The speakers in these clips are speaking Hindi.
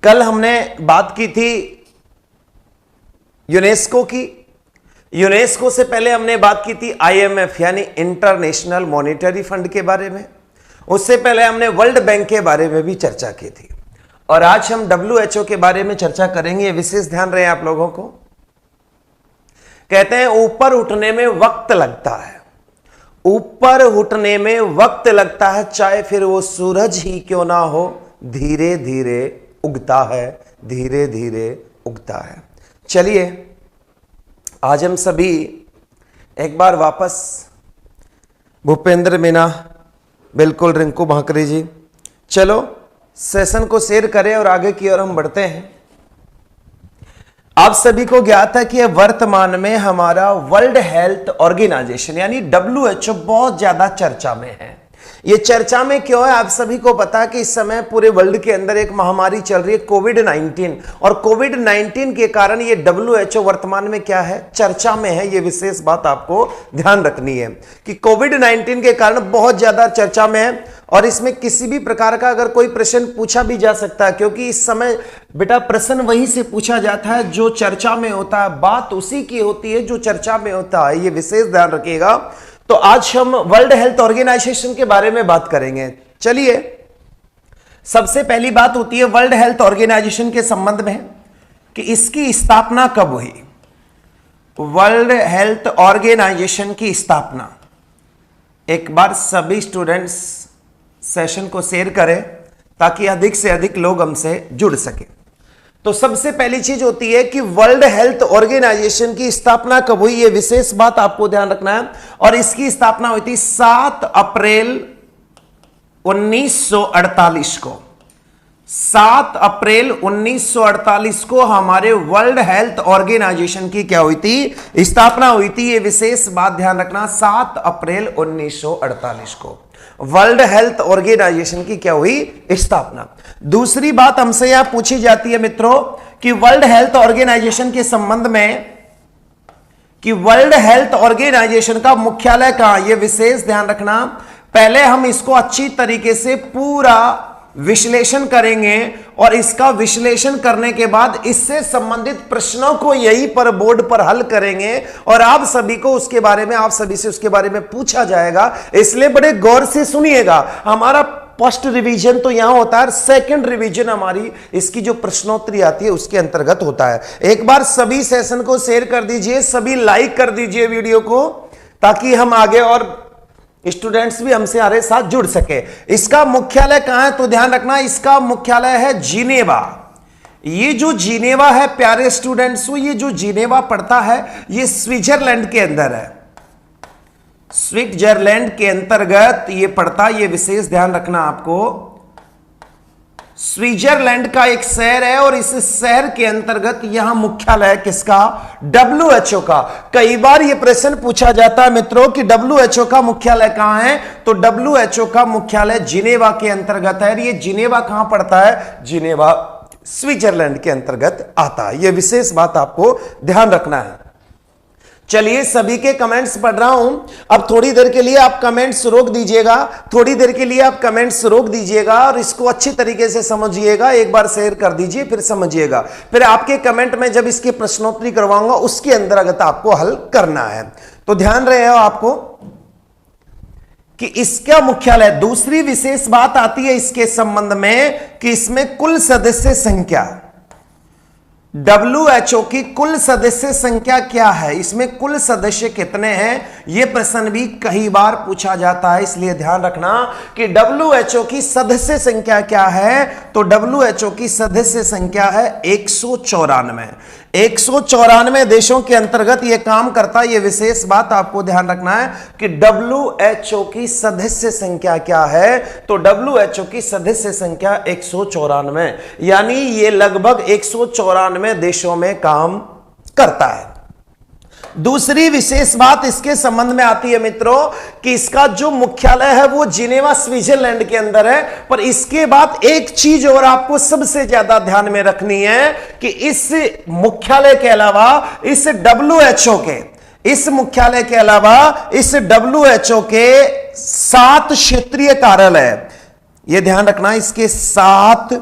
कल हमने बात की थी यूनेस्को की। यूनेस्को से पहले हमने बात की थी आईएमएफ यानी इंटरनेशनल मॉनेटरी फंड के बारे में। उससे पहले हमने वर्ल्ड बैंक के बारे में भी चर्चा की थी और आज हम डब्ल्यूएचओ के बारे में चर्चा करेंगे। विशेष ध्यान रहे आप लोगों को। कहते हैं ऊपर उठने में वक्त लगता है, ऊपर उठने में वक्त लगता है, चाहे फिर वो सूरज ही क्यों ना हो, धीरे धीरे उगता है, धीरे धीरे उगता है। चलिए आज हम सभी एक बार वापस भूपेंद्र मीना, बिल्कुल रिंकू भाकरे जी, चलो सेशन को शेयर करें और आगे की ओर हम बढ़ते हैं। आप सभी को ज्ञात है कि वर्तमान में हमारा वर्ल्ड हेल्थ ऑर्गेनाइजेशन यानी डब्ल्यूएचओ बहुत ज्यादा चर्चा में है। ये चर्चा में क्यों है आप सभी को पता है कि इस समय पूरे वर्ल्ड के अंदर एक महामारी चल रही है कोविड-19 और कोविड-19 के कारण ये डब्ल्यूएचओ वर्तमान में क्या है, चर्चा में है। ये विशेष बात आपको ध्यान रखनी है कि कोविड-19 के कारण बहुत ज्यादा चर्चा में है और इसमें किसी भी प्रकार का अगर कोई प्रश्न पूछा भी जा सकता है, क्योंकि इस समय बेटा प्रश्न वहीं से पूछा जाता है जो चर्चा में होता है, बात उसी की होती है जो चर्चा में होता है। ये विशेष ध्यान रखिएगा। तो आज हम वर्ल्ड हेल्थ ऑर्गेनाइजेशन के बारे में बात करेंगे। चलिए सबसे पहली बात होती है वर्ल्ड हेल्थ ऑर्गेनाइजेशन के संबंध में कि इसकी स्थापना कब हुई। वर्ल्ड हेल्थ ऑर्गेनाइजेशन की स्थापना, एक बार सभी स्टूडेंट्स सेशन को शेयर करें ताकि अधिक से अधिक लोग हमसे जुड़ सके। तो सबसे पहली चीज होती है कि वर्ल्ड हेल्थ ऑर्गेनाइजेशन की स्थापना कब हुई, यह विशेष बात आपको ध्यान रखना है। और इसकी स्थापना हुई थी 7 अप्रैल 1948 को। 7 अप्रैल 1948 को हमारे वर्ल्ड हेल्थ ऑर्गेनाइजेशन की क्या हुई थी, स्थापना हुई थी। यह विशेष बात ध्यान रखना, 7 अप्रैल 1948 को वर्ल्ड हेल्थ ऑर्गेनाइजेशन की क्या हुई, स्थापना। दूसरी बात हमसे यहां पूछी जाती है मित्रों कि वर्ल्ड हेल्थ ऑर्गेनाइजेशन के संबंध में कि वर्ल्ड हेल्थ ऑर्गेनाइजेशन का मुख्यालय कहां, यह विशेष ध्यान रखना। पहले हम इसको अच्छी तरीके से पूरा विश्लेषण करेंगे और इसका विश्लेषण करने के बाद इससे संबंधित प्रश्नों को यहीं पर बोर्ड पर हल करेंगे और आप सभी को उसके बारे में, आप सभी से उसके बारे में पूछा जाएगा। इसलिए बड़े गौर से सुनिएगा। हमारा फर्स्ट रिवीजन तो यहां होता है, सेकंड रिवीजन हमारी इसकी जो प्रश्नोत्तरी आती है उसके अंतर्गत होता है। एक बार सभी सेशन को शेयर कर दीजिए, सभी लाइक कर दीजिए वीडियो को, ताकि हम आगे और स्टूडेंट्स भी हमसे हमारे साथ जुड़ सके। इसका मुख्यालय कहां है तो ध्यान रखना, इसका मुख्यालय है जिनेवा। ये जो जिनेवा है प्यारे स्टूडेंट्स, ये जो जिनेवा पड़ता है ये स्विट्जरलैंड के अंदर है, स्विट्जरलैंड के अंतर्गत ये पड़ता है। ये विशेष ध्यान रखना आपको। स्विट्जरलैंड का एक शहर है और इस शहर के अंतर्गत यहां मुख्यालय है किसका, डब्ल्यूएचओ का। कई बार यह प्रश्न पूछा जाता है मित्रों कि डब्ल्यूएचओ का मुख्यालय कहां है, तो डब्ल्यूएचओ का मुख्यालय जिनेवा के अंतर्गत है। ये जिनेवा कहां पड़ता है, जिनेवा स्विट्जरलैंड के अंतर्गत आता है। यह विशेष बात आपको ध्यान रखना है। चलिए सभी के कमेंट्स पढ़ रहा हूं। अब थोड़ी देर के लिए आप कमेंट्स रोक दीजिएगा, थोड़ी देर के लिए आप कमेंट्स रोक दीजिएगा और इसको अच्छी तरीके से समझिएगा। एक बार शेयर कर दीजिए फिर समझिएगा, फिर आपके कमेंट में जब इसकी प्रश्नोत्तरी करवाऊंगा उसके अंतर्गत आपको हल करना है। तो ध्यान रहे हो आपको कि इसका मुख्यालय। दूसरी विशेष बात आती है इसके संबंध में कि इसमें कुल सदस्य संख्या, डब्ल्यूएचओ की कुल सदस्य संख्या क्या है, इसमें कुल सदस्य कितने हैं, यह प्रश्न भी कई बार पूछा जाता है। इसलिए ध्यान रखना कि डब्ल्यूएचओ की सदस्य संख्या क्या है, तो डब्ल्यूएचओ की सदस्य संख्या है 194। 194 देशों के अंतर्गत यह काम करता है। यह विशेष बात आपको ध्यान रखना है कि डब्ल्यूएचओ की सदस्य संख्या क्या है, तो डब्ल्यूएचओ की सदस्य संख्या 194, यानी यह लगभग 194 देशों में काम करता है। दूसरी विशेष बात इसके संबंध में आती है मित्रों कि इसका जो मुख्यालय है वो जिनेवा स्विट्जरलैंड के अंदर है। पर इसके बाद एक चीज और आपको सबसे ज्यादा ध्यान में रखनी है कि इस मुख्यालय के अलावा इस डब्ल्यूएचओ के, इस मुख्यालय के अलावा इस डब्ल्यूएचओ के 7 क्षेत्रीय कार्यालय, यह ध्यान रखना, इसके 7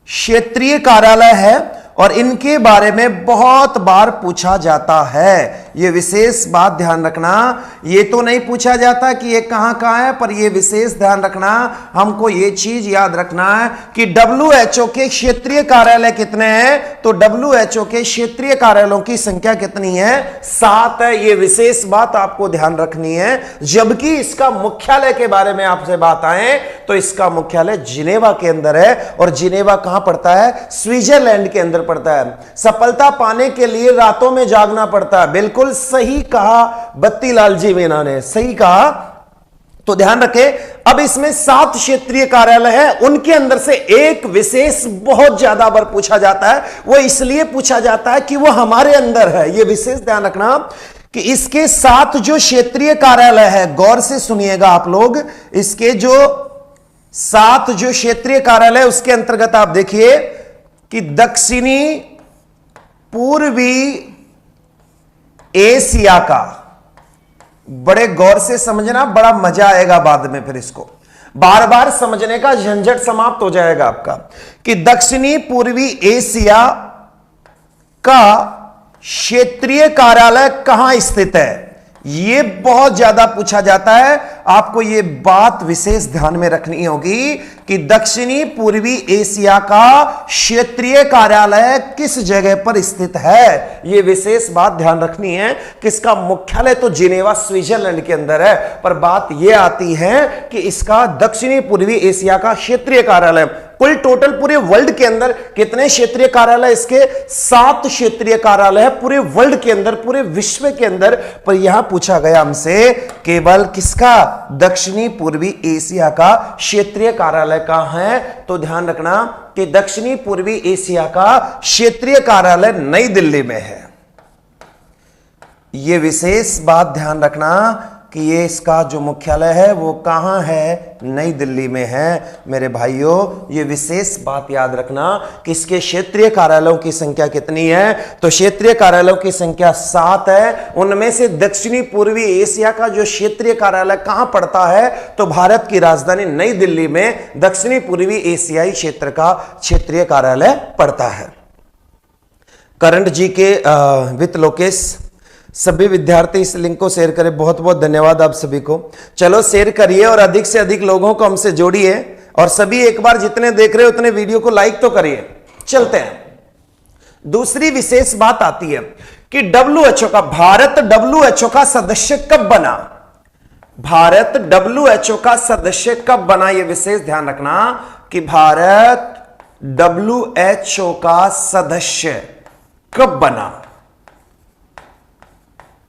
क्षेत्रीय कार्यालय है और इनके बारे में बहुत बार पूछा जाता है। यह विशेष बात ध्यान रखना, ये तो नहीं पूछा जाता कि ये कहां कहां है, पर यह विशेष ध्यान रखना, हमको ये चीज याद रखना है कि WHO के क्षेत्रीय कार्यालय कितने हैं। तो WHO के क्षेत्रीय कार्यालयों की संख्या कितनी है? 7 है। यह विशेष बात आपको ध्यान रखनी है। जबकि इसका मुख्यालय के बारे में आपसे बात आए तो इसका मुख्यालय जिनेवा के अंदर है। और जिनेवा कहां पड़ता है? स्विट्जरलैंड के अंदर पड़ता है। सफलता पाने के लिए रातों में जागना पड़ता है। बिल्कुल सही कहा बत्तीलाल जी मीना ने, सही कहा। तो ध्यान रखें, अब इसमें 7 क्षेत्रीय कार्यालय है, उनके अंदर से एक विशेष बहुत ज्यादा बार पूछा जाता है। वो इसलिए पूछा जाता है कि वो हमारे अंदर है। ये विशेष ध्यान रखना कि इसके 7 जो क्षेत्रीय कार्यालय है, गौर से सुनिएगा आप लोग, इसके जो 7 जो क्षेत्रीय कार्यालय, उसके अंतर्गत आप देखिए कि दक्षिणी पूर्वी एशिया का, बड़े गौर से समझना, बड़ा मजा आएगा बाद में, फिर इसको बार बार समझने का झंझट समाप्त हो जाएगा आपका, कि दक्षिणी पूर्वी एशिया का क्षेत्रीय कार्यालय कहां स्थित है। यह बहुत ज्यादा पूछा जाता है। आपको यह बात विशेष ध्यान में रखनी होगी कि दक्षिणी पूर्वी एशिया का क्षेत्रीय कार्यालय किस जगह पर स्थित है। यह विशेष बात ध्यान रखनी है कि इसका मुख्यालय तो जिनेवा स्विट्जरलैंड के अंदर है, पर बात यह आती है कि इसका दक्षिणी पूर्वी एशिया का क्षेत्रीय कार्यालय, कुल टोटल पूरे वर्ल्ड के अंदर कितने क्षेत्रीय कार्यालय? इसके 7 क्षेत्रीय कार्यालय है पूरे वर्ल्ड के अंदर, पूरे विश्व के अंदर। पर यहां पूछा गया हमसे केवल किसका? दक्षिणी पूर्वी एशिया का क्षेत्रीय कार्यालय कहां है। तो ध्यान रखना कि दक्षिणी पूर्वी एशिया का क्षेत्रीय कार्यालय नई दिल्ली में है। यह विशेष बात ध्यान रखना कि ये इसका जो मुख्यालय है वो कहां है? नई दिल्ली में है। मेरे भाइयों, ये विशेष बात याद रखना कि इसके क्षेत्रीय कार्यालयों की संख्या कितनी है। तो क्षेत्रीय कार्यालयों की संख्या 7 है। उनमें से दक्षिणी पूर्वी एशिया का जो क्षेत्रीय कार्यालय कहां पड़ता है? तो भारत की राजधानी नई दिल्ली में दक्षिणी पूर्वी एशियाई क्षेत्र का क्षेत्रीय कार्यालय पड़ता है। करंट जी के वित्त लोकेश, सभी विद्यार्थी इस लिंक को शेयर करें। बहुत बहुत धन्यवाद आप सभी को। चलो शेयर करिए और अधिक से अधिक लोगों को हमसे जोड़िए। और सभी एक बार जितने देख रहे हो उतने वीडियो को लाइक तो करिए। चलते हैं, दूसरी विशेष बात आती है कि WHO का, भारत WHO का सदस्य कब बना? भारत WHO का सदस्य कब बना? यह विशेष ध्यान रखना कि भारत WHO का सदस्य कब बना।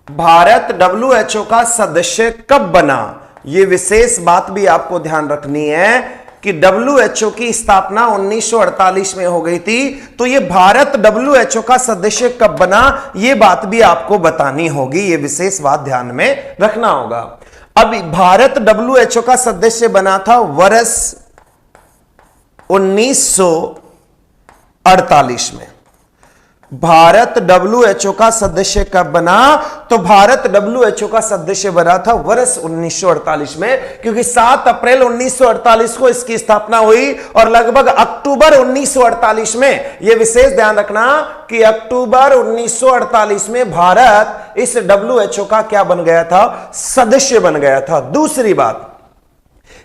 भारत WHO का सदस्य कब बना, यह विशेष बात भी आपको ध्यान रखनी है कि WHO की स्थापना 1948 में हो गई थी। तो यह भारत WHO का सदस्य कब बना, यह बात भी आपको बतानी होगी। यह विशेष बात ध्यान में रखना होगा। अब भारत WHO का सदस्य बना था वर्ष 1948 में। भारत WHO का सदस्य कब बना? तो भारत WHO का सदस्य बना था वर्ष 1948 में, क्योंकि 7 अप्रैल 1948 को इसकी स्थापना हुई और लगभग अक्टूबर 1948 में, यह विशेष ध्यान रखना कि अक्टूबर 1948 में भारत इस WHO का क्या बन गया था? सदस्य बन गया था। दूसरी बात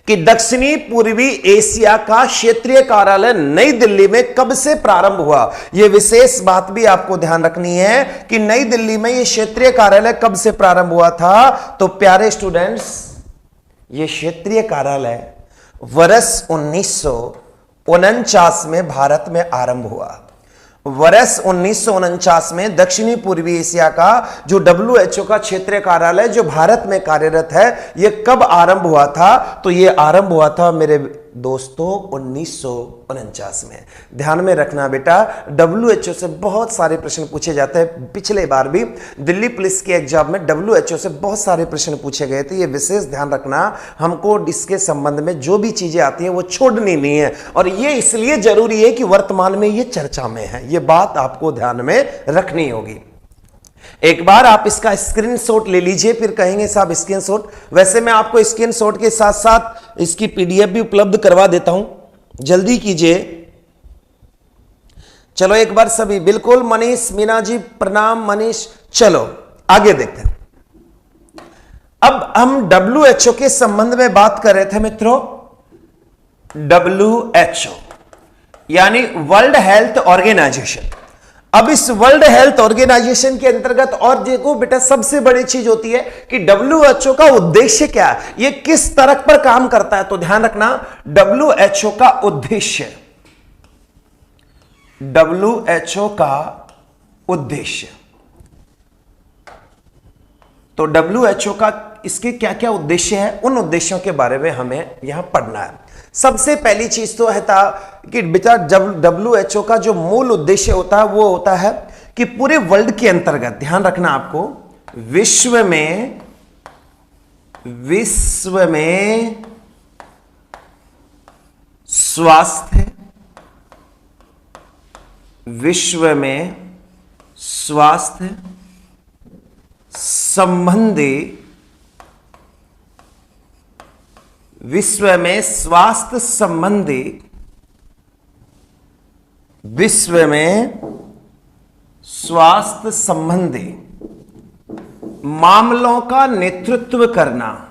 कि दक्षिणी पूर्वी एशिया का क्षेत्रीय कार्यालय नई दिल्ली में कब से प्रारंभ हुआ, यह विशेष बात भी आपको ध्यान रखनी है कि नई दिल्ली में यह क्षेत्रीय कार्यालय कब से प्रारंभ हुआ था। तो प्यारे स्टूडेंट्स, यह क्षेत्रीय कार्यालय वर्ष 1949 में भारत में आरंभ हुआ। वर्ष 1949 में दक्षिणी पूर्वी एशिया का जो WHO का क्षेत्रीय कार्यालय जो भारत में कार्यरत है, यह कब आरंभ हुआ था? तो यह आरंभ हुआ था मेरे दोस्तों 1949 में। ध्यान में रखना बेटा, WHO से बहुत सारे प्रश्न पूछे जाते हैं। पिछले बार भी दिल्ली पुलिस के एग्जाम में WHO से बहुत सारे प्रश्न पूछे गए थे। ये विशेष ध्यान रखना, हमको इसके संबंध में जो भी चीजें आती हैं वो छोड़नी नहीं है। और ये इसलिए जरूरी है कि वर्तमान में ये चर्चा में है। ये बात आपको ध्यान में रखनी होगी। एक बार आप इसका स्क्रीनशॉट ले लीजिए, फिर कहेंगे साहब स्क्रीनशॉट। वैसे मैं आपको स्क्रीनशॉट के साथ साथ इसकी PDF भी उपलब्ध करवा देता हूं, जल्दी कीजिए। चलो एक बार सभी, बिल्कुल मनीष मीना जी प्रणाम मनीष। चलो आगे देखते हैं। अब हम WHO के संबंध में बात कर रहे थे मित्रों। WHO यानी वर्ल्ड हेल्थ ऑर्गेनाइजेशन। अब इस वर्ल्ड हेल्थ ऑर्गेनाइजेशन के अंतर्गत और देखो बेटा, सबसे बड़ी चीज होती है कि WHO का उद्देश्य क्या है, ये किस तरह पर काम करता है। तो ध्यान रखना, WHO का उद्देश्य, WHO का उद्देश्य, तो WHO का इसके क्या क्या उद्देश्य है, उन उद्देश्यों के बारे में हमें यहां पढ़ना है। सबसे पहली चीज तो है था कि बेटा WHO का जो मूल उद्देश्य होता है वो होता है कि पूरे वर्ल्ड के अंतर्गत, ध्यान रखना आपको, विश्व में स्वास्थ्य, विश्व में स्वास्थ्य संबंधी, विश्व में स्वास्थ्य संबंधी, विश्व में स्वास्थ्य संबंधी मामलों का नेतृत्व करना,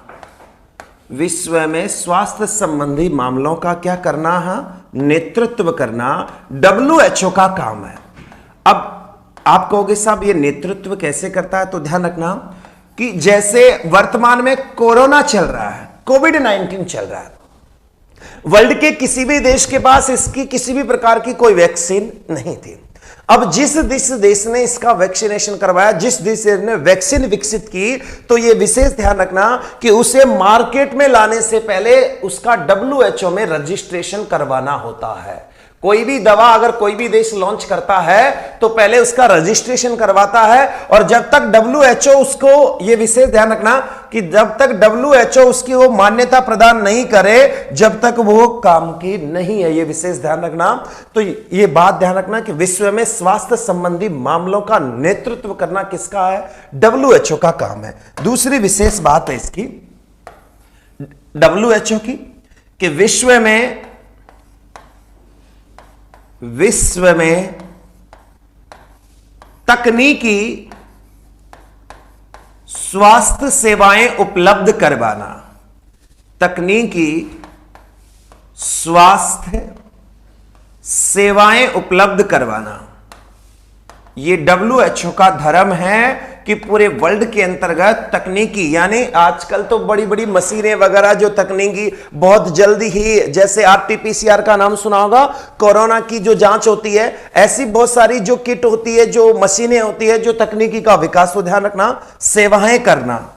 विश्व में स्वास्थ्य संबंधी मामलों का क्या करना है, नेतृत्व करना WHO का काम है। अब आप कहोगे साहब ये नेतृत्व कैसे करता है, तो ध्यान रखना कि जैसे वर्तमान में कोरोना चल रहा है, कोविड-19 चल रहा है, वर्ल्ड के किसी भी देश के पास इसकी किसी भी प्रकार की कोई वैक्सीन नहीं थी। अब जिस देश ने इसका वैक्सीनेशन करवाया, जिस देश ने वैक्सीन विकसित की, तो यह विशेष ध्यान रखना कि उसे मार्केट में लाने से पहले उसका WHO में रजिस्ट्रेशन करवाना होता है। कोई भी दवा अगर कोई भी देश लॉन्च करता है तो पहले उसका रजिस्ट्रेशन करवाता है, और जब तक WHO उसको, यह विशेष ध्यान रखना कि जब तक WHO उसकी वो मान्यता प्रदान नहीं करे, जब तक वो काम की नहीं है। यह विशेष ध्यान रखना। तो ये बात ध्यान रखना कि विश्व में स्वास्थ्य संबंधी मामलों का नेतृत्व करना किसका है, WHO का काम है। दूसरी विशेष बात है इसकी WHO की कि विश्व में तकनीकी स्वास्थ्य सेवाएं उपलब्ध करवाना, तकनीकी स्वास्थ्य सेवाएं उपलब्ध करवाना, ये WHO का धर्म है कि पूरे वर्ल्ड के अंतर्गत तकनीकी, यानी आजकल तो बड़ी बड़ी मशीनें वगैरह जो तकनीकी बहुत जल्दी ही, जैसे RT-PCR का नाम सुना होगा, कोरोना की जो जांच होती है, ऐसी बहुत सारी जो किट होती है, जो मशीनें होती है, जो तकनीकी का विकास, हो ध्यान रखना, सेवाएं करना।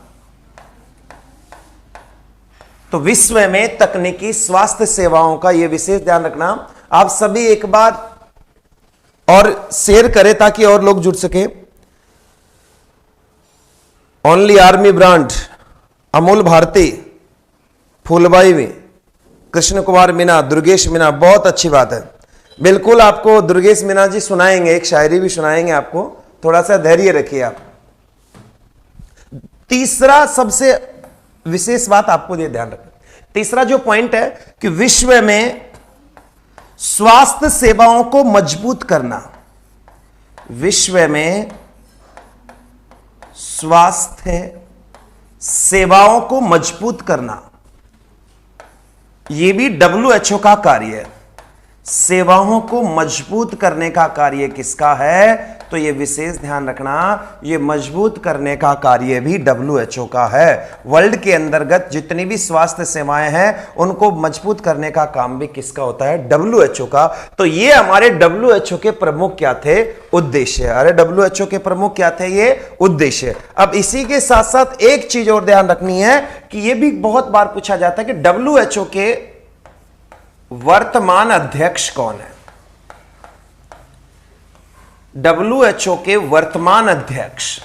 तो विश्व में तकनीकी स्वास्थ्य सेवाओं का यह विशेष ध्यान रखना। आप सभी एक बार और शेयर करें ताकि और लोग जुड़ सके। Only army brand, Amul Bharti, Phoolbai में, कृष्ण कुमार मीना, दुर्गेश मीना, बहुत अच्छी बात है। बिल्कुल आपको दुर्गेश मीना जी सुनाएंगे, एक शायरी भी सुनाएंगे आपको, थोड़ा सा धैर्य रखिए आप। तीसरा सबसे विशेष बात आपको ये ध्यान रखना, तीसरा जो पॉइंट है कि विश्व में स्वास्थ्य सेवाओं को मजबूत करना, विश्व में स्वास्थ्य सेवाओं को मजबूत करना, यह भी WHO का कार्य है। सेवाओं को मजबूत करने का कार्य किसका है, तो यह विशेष ध्यान रखना, यह मजबूत करने का कार्य भी WHO का है। वर्ल्ड के अंतर्गत जितनी भी स्वास्थ्य सेवाएं हैं उनको मजबूत करने का काम भी किसका होता है, WHO का। तो ये हमारे WHO के प्रमुख क्या थे, उद्देश्य। अरे WHO के प्रमुख क्या थे, ये उद्देश्य। अब इसी के साथ साथ एक चीज और ध्यान रखनी है कि यह भी बहुत बार पूछा जाता है कि WHO के वर्तमान अध्यक्ष कौन है। WHO के वर्तमान अध्यक्ष,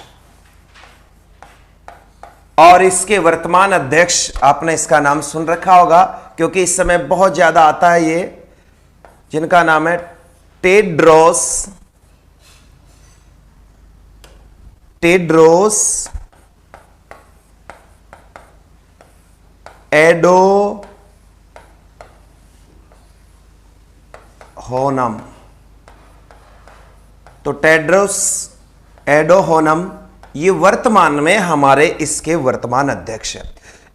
और इसके वर्तमान अध्यक्ष आपने इसका नाम सुन रखा होगा क्योंकि इस समय बहुत ज्यादा आता है ये, जिनका नाम है टेड्रोस एडोहोनम। तो टेड्रोस एडोहोनम ये वर्तमान में हमारे इसके वर्तमान अध्यक्ष है।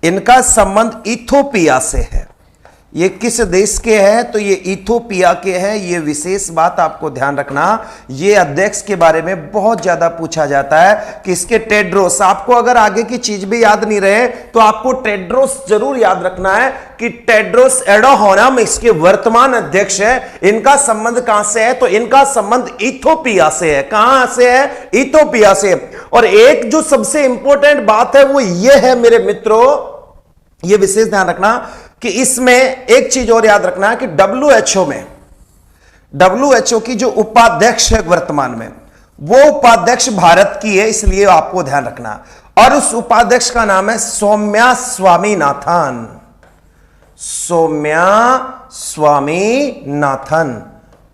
इनका संबंध इथोपिया से है। ये किस देश के हैं? तो ये इथोपिया के हैं। ये विशेष बात आपको ध्यान रखना। ये अध्यक्ष के बारे में बहुत ज्यादा पूछा जाता है कि इसके टेड्रोस, आपको अगर आगे की चीज भी याद नहीं रहे तो आपको टेड्रोस जरूर याद रखना है कि टेड्रोस एडोहोनम इसके वर्तमान अध्यक्ष है। इनका संबंध कहां से है? तो इनका संबंध इथोपिया से है। कहां से है? इथोपिया से। और एक जो सबसे इंपॉर्टेंट बात है वो ये है मेरे मित्रों, ये विशेष ध्यान रखना कि इसमें एक चीज और याद रखना है कि डब्ल्यूएचओ में, डब्ल्यूएचओ की जो उपाध्यक्ष है वर्तमान में, वो उपाध्यक्ष भारत की है, इसलिए आपको ध्यान रखना। और उस उपाध्यक्ष का नाम है सौम्या स्वामीनाथन। सौम्या स्वामीनाथन।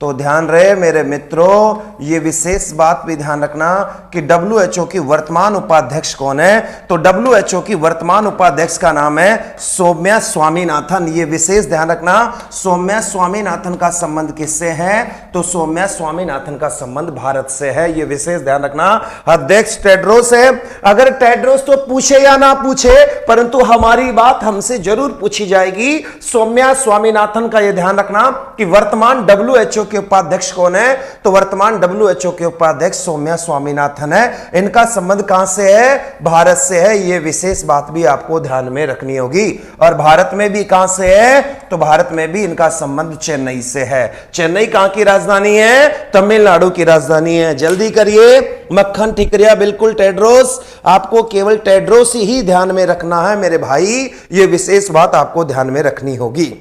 तो ध्यान रहे मेरे मित्रों, ये विशेष बात भी ध्यान रखना कि डब्ल्यूएचओ की वर्तमान उपाध्यक्ष कौन है? तो डब्ल्यूएचओ की वर्तमान उपाध्यक्ष का नाम है सौम्या स्वामीनाथन। ये विशेष ध्यान रखना। सौम्या स्वामीनाथन का संबंध किससे है? तो सौम्या स्वामीनाथन का संबंध भारत से है। ये विशेष ध्यान रखना। अध्यक्ष टेड्रोस है। अगर टेड्रोस तो पूछे या ना पूछे, परंतु हमारी बात हमसे जरूर पूछी जाएगी। सौम्या स्वामीनाथन का यह ध्यान रखना कि वर्तमान डब्ल्यूएचओ के उपाध्यक्ष कौन है? तो वर्तमान डब्ल्यूएचओ के उपाध्यक्ष सौम्या स्वामीनाथन है। इनका संबंध कहां से है? भारत से है। यह विशेष बात भी आपको ध्यान में रखनी होगी। और भारत में भी कहां से है? तो भारत में भी इनका संबंध चेन्नई से है। चेन्नई कहां की राजधानी है? तमिलनाडु की राजधानी है। जल्दी करिए। मक्खन ठिकरिया बिल्कुल टेड्रोस। आपको केवल टेड्रोस ही ध्यान में रखना है मेरे भाई। यह विशेष बात आपको ध्यान में रखनी होगी।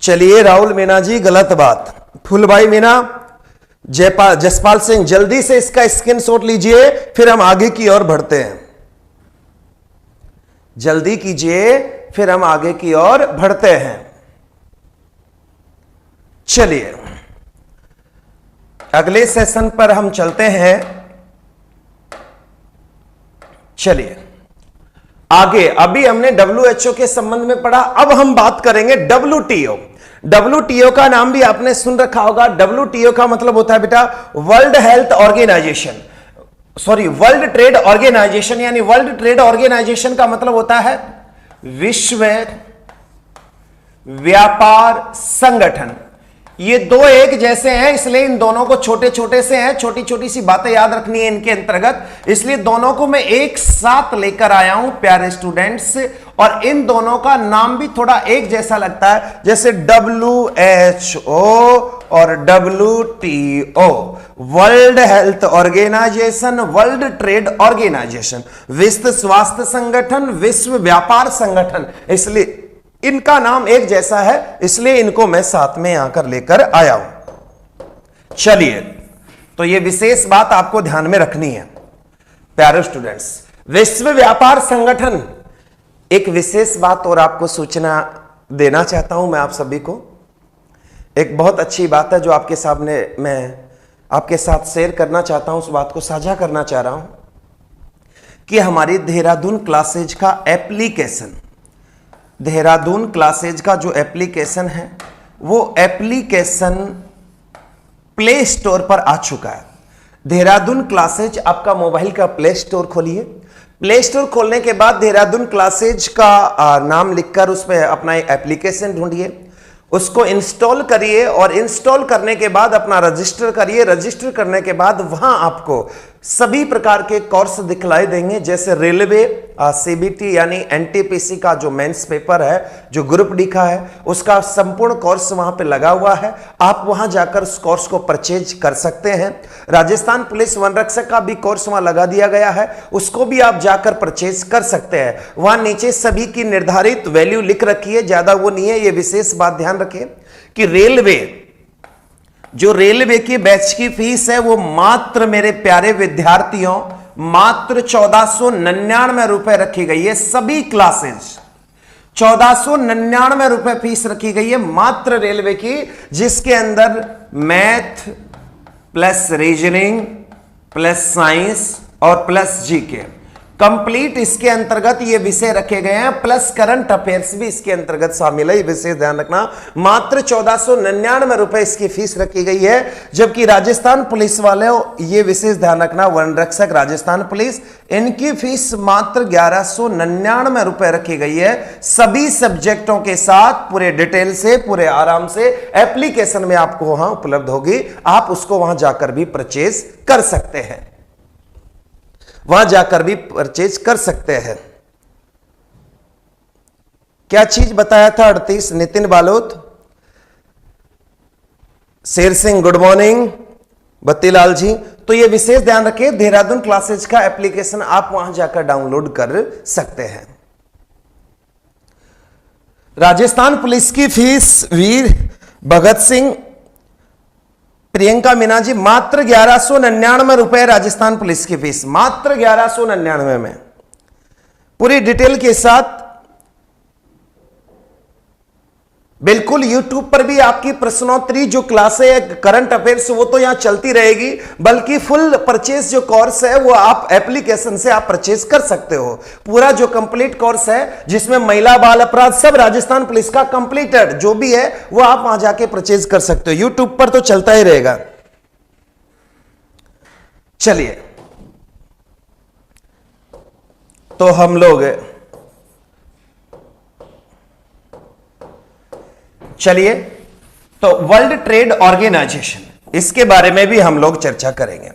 चलिए राहुल मीणा जी, गलत बात। फूलबाई मीणा, जसपाल सिंह, जल्दी से इसका स्क्रीनशॉट लीजिए, फिर हम आगे की ओर बढ़ते हैं। जल्दी कीजिए, फिर हम आगे की ओर बढ़ते हैं। चलिए अगले सेशन पर हम चलते हैं। चलिए आगे, अभी हमने डब्ल्यूएचओ के संबंध में पढ़ा, अब हम बात करेंगे डब्ल्यूटीओ। डब्ल्यूटीओ का नाम भी आपने सुन रखा होगा। डब्ल्यूटीओ का मतलब होता है बेटा World Health Organization, sorry World Trade Organization. यानी वर्ल्ड ट्रेड ऑर्गेनाइजेशन का मतलब होता है विश्व व्यापार संगठन। ये दो एक जैसे हैं, इसलिए इन दोनों को छोटे छोटे से हैं, छोटी छोटी सी बातें याद रखनी है इनके अंतर्गत, इसलिए दोनों को मैं एक साथ लेकर आया हूं प्यारे स्टूडेंट्स। और इन दोनों का नाम भी थोड़ा एक जैसा लगता है, जैसे डब्ल्यूएचओ और WTO, World Health Organization, World Trade Organization, विश्व स्वास्थ्य संगठन, विश्व व्यापार संगठन। इसलिए इनका नाम एक जैसा है, इसलिए इनको मैं साथ में यहां कर लेकर आया हूं। चलिए, तो यह विशेष बात आपको ध्यान में रखनी है प्यारे स्टूडेंट्स। विश्व व्यापार संगठन, एक विशेष बात और आपको सूचना देना चाहता हूं मैं आप सभी को। एक बहुत अच्छी बात है जो आपके सामने मैं आपके साथ शेयर करना चाहता हूं, उस बात को साझा करना चाह रहा हूं कि हमारी देहरादून क्लासेज का एप्लीकेशन, देहरादून क्लासेज का जो एप्लीकेशन है वो एप्लीकेशन प्ले स्टोर पर आ चुका है। देहरादून क्लासेज आपका मोबाइल का प्ले स्टोर खोलिए। प्ले स्टोर खोलने के बाद देहरादून क्लासेज का नाम लिखकर उसमें अपना एप्लीकेशन ढूंढिए, उसको इंस्टॉल करिए और इंस्टॉल करने के बाद अपना रजिस्टर करिए। रजिस्टर करने के बाद वहां आपको सभी प्रकार के कोर्स दिखलाई देंगे, जैसे रेलवे, सीबीटी यानी एनटीपीसी का जो मेंस पेपर है, जो ग्रुप डी का है, उसका संपूर्ण कोर्स वहां पे लगा हुआ है। आप वहां जाकर उस कोर्स को परचेज कर सकते हैं। राजस्थान पुलिस वन रक्षक का भी कोर्स वहां लगा दिया गया है, उसको भी आप जाकर परचेज कर सकते हैं। वहां नीचे सभी की निर्धारित वैल्यू लिख रखी है, ज्यादा वो नहीं है। ये विशेष बात ध्यान रखें कि रेलवे, जो रेलवे की बैच की फीस है वो मात्र मेरे प्यारे विद्यार्थियों मात्र 1499 रुपए रखी गई है। सभी क्लासेज 1499 रुपए फीस रखी गई है मात्र रेलवे की, जिसके अंदर math plus reasoning plus science और प्लस जीके कंप्लीट इसके अंतर्गत ये विषय रखे गए हैं, प्लस करंट अफेयर्स भी इसके अंतर्गत शामिल है। ये विशेष ध्यान रखना। मात्र 1499 रुपए इसकी फीस रखी गई है। जबकि राजस्थान पुलिस वाले, ये विशेष ध्यान रखना, वन रक्षक राजस्थान पुलिस, इनकी फीस मात्र 1199 रुपए रखी गई है। सभी सब्जेक्टों के साथ पूरे डिटेल से, पूरे आराम से एप्लीकेशन में आपको वहां उपलब्ध होगी। आप उसको वहां जाकर भी परचेज कर सकते हैं, वहां जाकर भी परचेज कर सकते हैं। क्या चीज बताया था? 38 नितिन बालोत, शेर सिंह गुड मॉर्निंग, बत्तीलाल जी। तो ये विशेष ध्यान रखिए, देहरादून क्लासेज का एप्लीकेशन आप वहां जाकर डाउनलोड कर सकते हैं। राजस्थान पुलिस की फीस वीर भगत सिंह, प्रियंका मीना जी, मात्र 1199 रुपए राजस्थान पुलिस की फीस, मात्र 1199 में पूरी डिटेल के साथ। बिल्कुल YouTube पर भी आपकी प्रश्नोत्तरी जो क्लासें है करंट अफेयर्स, वो तो यहां चलती रहेगी, बल्कि फुल परचेज जो कोर्स है वो आप एप्लीकेशन से आप परचेज कर सकते हो। पूरा जो कंप्लीट कोर्स है जिसमें महिला बाल अपराध सब राजस्थान पुलिस का कंप्लीटेड जो भी है वो आप वहां जाके परचेज कर सकते हो। YouTube पर तो चलता ही रहेगा। चलिए, तो हम लोग चलिए तो वर्ल्ड ट्रेड ऑर्गेनाइजेशन, इसके बारे में भी हम लोग चर्चा करेंगे।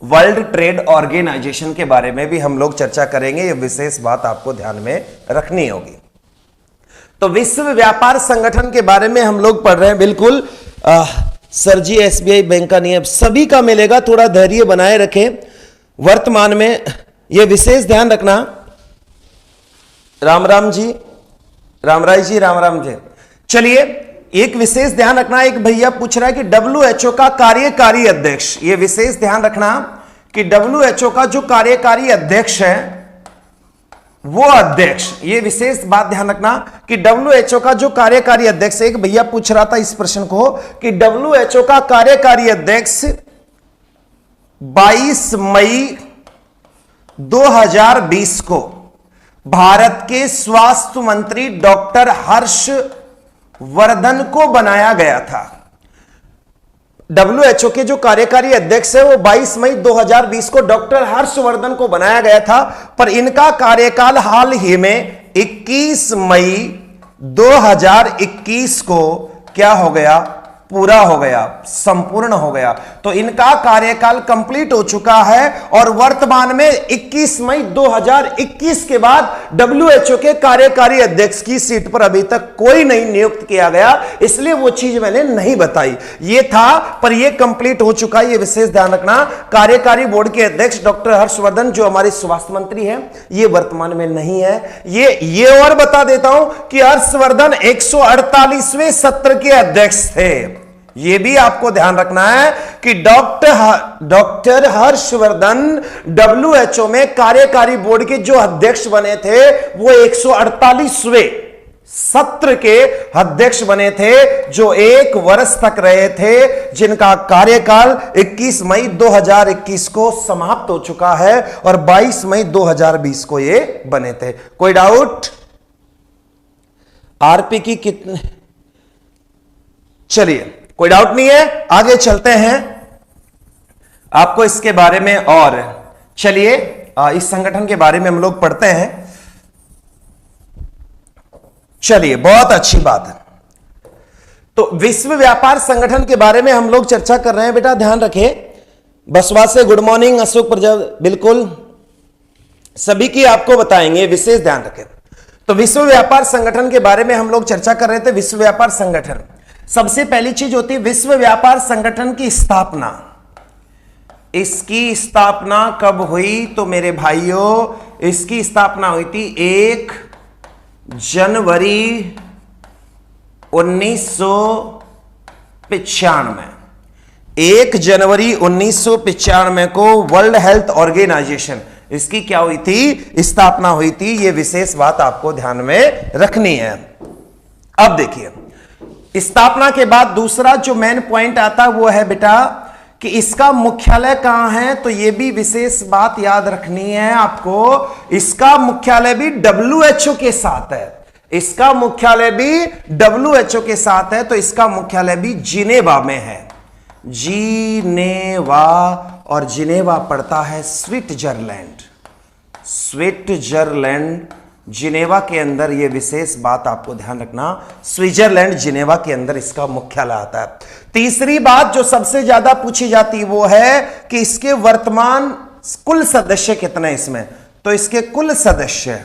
वर्ल्ड ट्रेड ऑर्गेनाइजेशन के बारे में भी हम लोग चर्चा करेंगे। यह विशेष बात आपको ध्यान में रखनी होगी। तो विश्व व्यापार संगठन के बारे में हम लोग पढ़ रहे हैं। बिल्कुल सर जी, SBI बैंक का नियम सभी का मिलेगा, थोड़ा धैर्य बनाए रखें। वर्तमान में यह विशेष ध्यान रखना। राम राम जी, राम राय जी, राम राम जी। चलिए, एक विशेष ध्यान रखना, एक भैया पूछ रहा है कि WHO का कार्यकारी अध्यक्ष, ये विशेष ध्यान रखना कि WHO का जो कार्यकारी अध्यक्ष है वो अध्यक्ष, ये विशेष बात ध्यान रखना कि WHO का जो कार्यकारी अध्यक्ष, एक भैया पूछ रहा था इस प्रश्न को कि WHO का कार्यकारी अध्यक्ष 22 मई 2020 को भारत के स्वास्थ्य मंत्री डॉक्टर हर्षवर्धन को बनाया गया था। WHO के जो कार्यकारी अध्यक्ष है वो 22 मई 2020 को डॉक्टर हर्षवर्धन को बनाया गया था, पर इनका कार्यकाल हाल ही में 21 मई 2021 को क्या हो गया? पूरा हो गया, संपूर्ण हो गया। तो इनका कार्यकाल कंप्लीट हो चुका है और वर्तमान में 21 मई 2021 के बाद WHO के कार्यकारी अध्यक्ष की सीट पर अभी तक कोई नहीं नियुक्त किया गया, इसलिए वो चीज मैंने नहीं बताई। ये था, पर ये कंप्लीट हो चुका है, ये विशेष ध्यान रखना। कार्यकारी बोर्ड के अध्यक्ष डॉक्टर हर्षवर्धन जो हमारे स्वास्थ्य मंत्री हैं, ये वर्तमान में नहीं है। ये और बता देता हूं कि हर्षवर्धन 148वें सत्र के अध्यक्ष थे। यह भी आपको ध्यान रखना है कि डॉक्टर हर्षवर्धन WHO में कार्यकारी बोर्ड के जो अध्यक्ष बने थे वो 148वें सत्र के अध्यक्ष बने थे, जो 1 वर्ष तक रहे थे, जिनका कार्यकाल 21 मई 2021 को समाप्त हो चुका है और 22 मई 2020 को ये बने थे। कोई डाउट? आरपी की कितने? चलिए, कोई डाउट नहीं है, आगे चलते हैं आपको इसके बारे में। और चलिए, इस संगठन के बारे में हम लोग पढ़ते हैं। चलिए, बहुत अच्छी बात है। तो विश्व व्यापार संगठन के बारे में हम लोग चर्चा कर रहे हैं। बेटा ध्यान रखें। बसवा से गुड मॉर्निंग, अशोक प्रजापति, बिल्कुल सभी की आपको बताएंगे, विशेष ध्यान रखें। तो विश्व व्यापार संगठन के बारे में हम लोग चर्चा कर रहे थे। विश्व व्यापार संगठन, सबसे पहली चीज होती है विश्व व्यापार संगठन की स्थापना। इसकी स्थापना कब हुई? तो मेरे भाइयों, इसकी स्थापना हुई थी 1 जनवरी 1995। 1 जनवरी 1995 को वर्ल्ड हेल्थ ऑर्गेनाइजेशन, इसकी क्या हुई थी? स्थापना हुई थी। यह विशेष बात आपको ध्यान में रखनी है। अब देखिए, स्थापना के बाद दूसरा जो मेन पॉइंट आता है वो है बेटा कि इसका मुख्यालय कहां है, तो यह भी विशेष बात याद रखनी है आपको। इसका मुख्यालय भी WHO के साथ है, इसका मुख्यालय भी WHO के साथ है, तो इसका मुख्यालय भी जिनेवा में है, जिनेवा। और जिनेवा पड़ता है स्विट्जरलैंड, स्विट्जरलैंड, जिनेवा के अंदर। यह विशेष बात आपको ध्यान रखना, स्विट्जरलैंड जिनेवा के अंदर इसका मुख्यालय आता है। तीसरी बात जो सबसे ज्यादा पूछी जाती वो है कि इसके वर्तमान कुल सदस्य कितने इसमें, तो इसके कुल सदस्य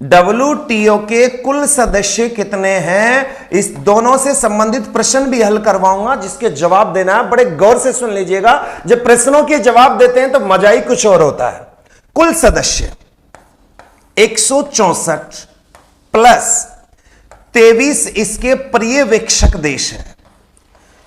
WTO के कुल सदस्य कितने हैं, इस दोनों से संबंधित प्रश्न भी हल करवाऊंगा, जिसके जवाब देना है। बड़े गौर से सुन लीजिएगा, जब प्रश्नों के जवाब देते हैं तो मजा ही कुछ और होता है। कुल सदस्य 164 प्लस 23 इसके पर्यवेक्षक देश हैं।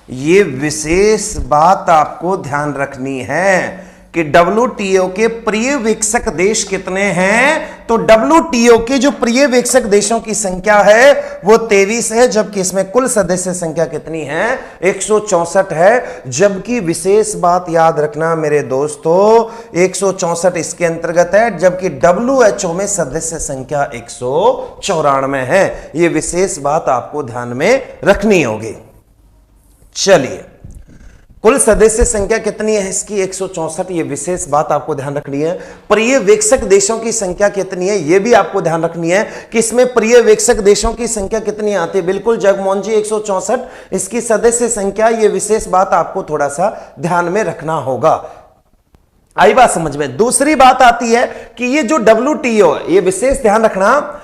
यह विशेष बात आपको ध्यान रखनी है कि WTO के पर्यवेक्षक देश कितने हैं, तो WTO के जो पर्यवेक्षक देशों की संख्या है वो 23 है, जबकि इसमें कुल सदस्य संख्या कितनी है, 164 है। जबकि विशेष बात याद रखना मेरे दोस्तों, 164 इसके अंतर्गत है, जबकि WHO में सदस्य संख्या 194 है। यह विशेष बात आपको ध्यान में रखनी होगी। चलिए, कुल सदस्य संख्या कितनी है इसकी, 164। ये विशेष बात आपको ध्यान रखनी है। पर्यवेक्षक देशों की संख्या कितनी है, यह भी आपको ध्यान रखनी है कि इसमें पर्यवेक्षक देशों की संख्या कितनी आती है। बिल्कुल जगमोहन जी, 164 इसकी सदस्य संख्या। यह विशेष बात आपको थोड़ा सा ध्यान में रखना होगा। आई बात समझ में। दूसरी बात आती है कि ये जो WTO, ये विशेष ध्यान रखना,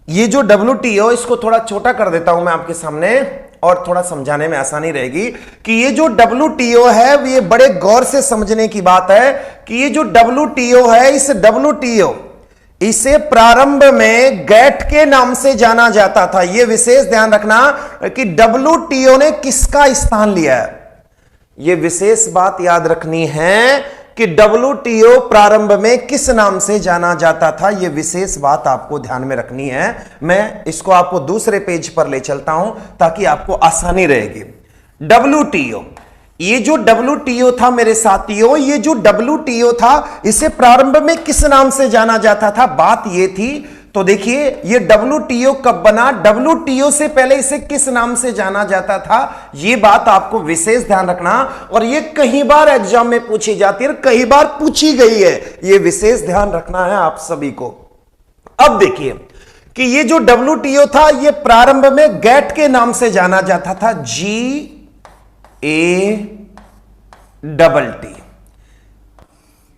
ये जो WTO, इसको थोड़ा छोटा कर देता हूं मैं आपके सामने और थोड़ा समझाने में आसानी रहेगी कि ये जो WTO है, ये बड़े गौर से समझने की बात है कि ये जो WTO है, इस WTO इसे प्रारंभ में गैट के नाम से जाना जाता था। यह विशेष ध्यान रखना कि WTO ने किसका स्थान लिया है, यह विशेष बात याद रखनी है कि WTO प्रारंभ में किस नाम से जाना जाता था। यह विशेष बात आपको ध्यान में रखनी है। मैं इसको आपको दूसरे पेज पर ले चलता हूं ताकि आपको आसानी रहेगी। WTO, ये जो WTO था मेरे साथियों, ये जो WTO था, इसे प्रारंभ में किस नाम से जाना जाता था, बात यह थी। तो देखिए, ये WTO कब बना, WTO से पहले इसे किस नाम से जाना जाता था, ये बात आपको विशेष ध्यान रखना। और ये कई बार एग्जाम में पूछी जाती है, कई बार पूछी गई है, ये विशेष ध्यान रखना है आप सभी को। अब देखिए कि ये जो WTO था, ये प्रारंभ में गैट के नाम से जाना जाता था, GATT,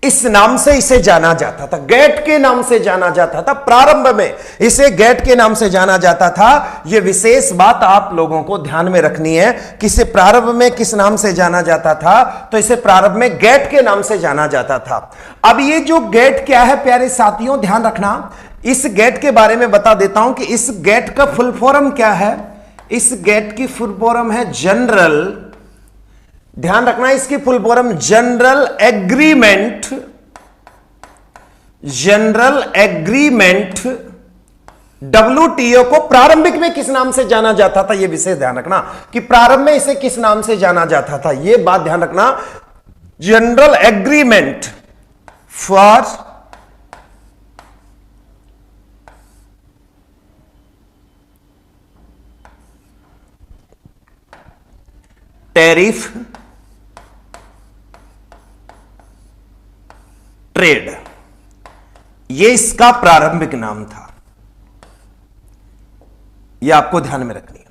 इस नाम से इसे जाना जाता था, गैट के नाम से जाना जाता था। प्रारंभ में इसे गैट के नाम से जाना जाता था। यह विशेष बात आप लोगों को ध्यान में रखनी है कि इसे प्रारंभ में किस नाम से जाना जाता था, तो इसे प्रारंभ में गैट के नाम से जाना जाता था। अब ये जो गैट क्या है प्यारे साथियों, ध्यान रखना। इस गैट के बारे में बता देता हूं कि इस गैट का फुल फॉर्म क्या है। इस गैट की फुल फॉर्म है जनरल, ध्यान रखना इसकी full form general agreement, general agreement. WTO को प्रारंभिक में किस नाम से जाना जाता था, यह विशेष ध्यान रखना कि प्रारंभ में इसे किस नाम से जाना जाता था, यह बात ध्यान रखना। General agreement for tariff trade, यह इसका प्रारंभिक नाम था। यह आपको ध्यान में रखनी है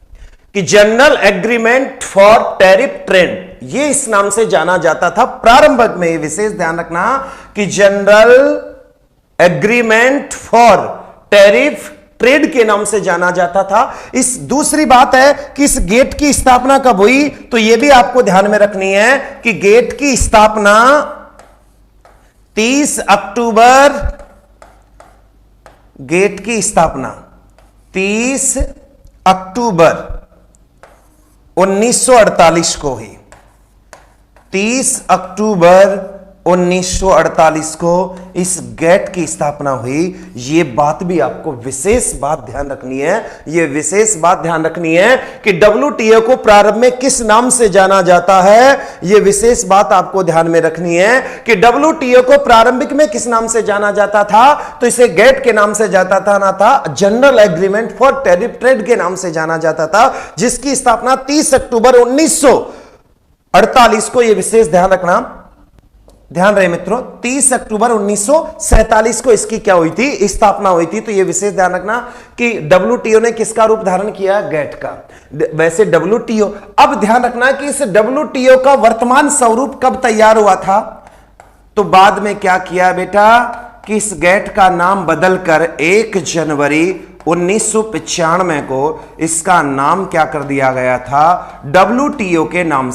कि general agreement for tariff trade, यह इस नाम से जाना जाता था प्रारंभ में। विशेष ध्यान रखना कि general agreement for tariff trade के नाम से जाना जाता था। इस दूसरी बात है कि इस गेट की स्थापना कब हुई, तो यह भी आपको ध्यान में रखनी है कि गेट की स्थापना 30 अक्टूबर, गेट की स्थापना 30 अक्टूबर 1948 को हुई। 30 अक्टूबर 1948 को इस गेट की स्थापना हुई। ये बात भी आपको विशेष बात ध्यान रखनी है, ये विशेष बात ध्यान रखनी है कि WTO को प्रारंभ में किस नाम से जाना जाता है। ये विशेष बात आपको ध्यान में रखनी है कि WTO को प्रारंभिक में किस नाम से जाना जाता था, तो इसे गेट के नाम से जाता था, ना था general agreement for tariff trade के नाम से जाना जाता था, जिसकी स्थापना 30 अक्टूबर 1948 को, यह विशेष ध्यान रखना, ध्यान रहे मित्रों, 30 अक्टूबर 1947 को इसकी क्या हुई थी, स्थापना हुई थी। तो यह विशेष ध्यान रखना कि WTO ने किसका रूप धारण किया, गेट का। वैसे WTO, अब ध्यान रखना कि इस WTO का वर्तमान स्वरूप कब तैयार हुआ था, तो बाद में क्या किया बेटा कि इस गेट का नाम बदलकर 1 जनवरी 1995 को इसका नाम क्या कर दिया गया था, WTO के नाम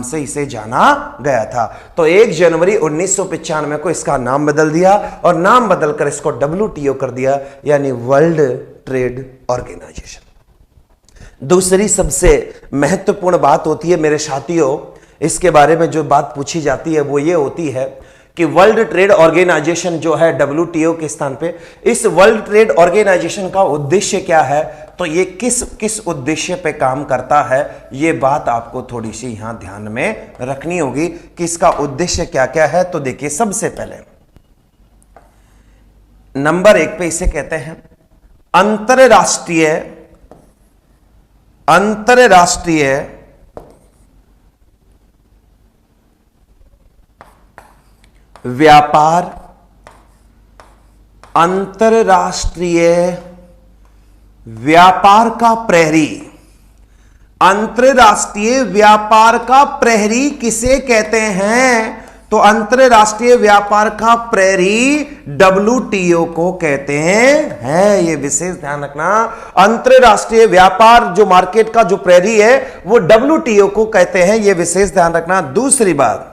से इसे जाना गया था। तो 1 जनवरी 1995 को इसका नाम बदल दिया और नाम बदलकर इसको WTO कर दिया, यानी वर्ल्ड ट्रेड ऑर्गेनाइजेशन। दूसरी सबसे महत्वपूर्ण बात होती है मेरे साथियों, इसके बारे में जो बात पूछी जाती है वो ये होती है कि वर्ल्ड ट्रेड ऑर्गेनाइजेशन जो है WTO के स्थान पे, इस वर्ल्ड ट्रेड ऑर्गेनाइजेशन का उद्देश्य क्या है, तो ये किस उद्देश्य पे काम करता है, ये बात आपको थोड़ी सी यहां ध्यान में रखनी होगी कि इसका उद्देश्य क्या क्या है। तो देखिए, सबसे पहले नंबर 1 पे इसे कहते हैं अंतरराष्ट्रीय व्यापार, अंतरराष्ट्रीय व्यापार का प्रहरी। अंतरराष्ट्रीय व्यापार का प्रहरी किसे कहते हैं, तो अंतरराष्ट्रीय व्यापार का प्रहरी WTO को कहते हैं। ये विशेष ध्यान रखना, अंतरराष्ट्रीय व्यापार जो मार्केट का जो प्रहरी है वो WTO को कहते हैं, ये विशेष ध्यान रखना। दूसरी बात,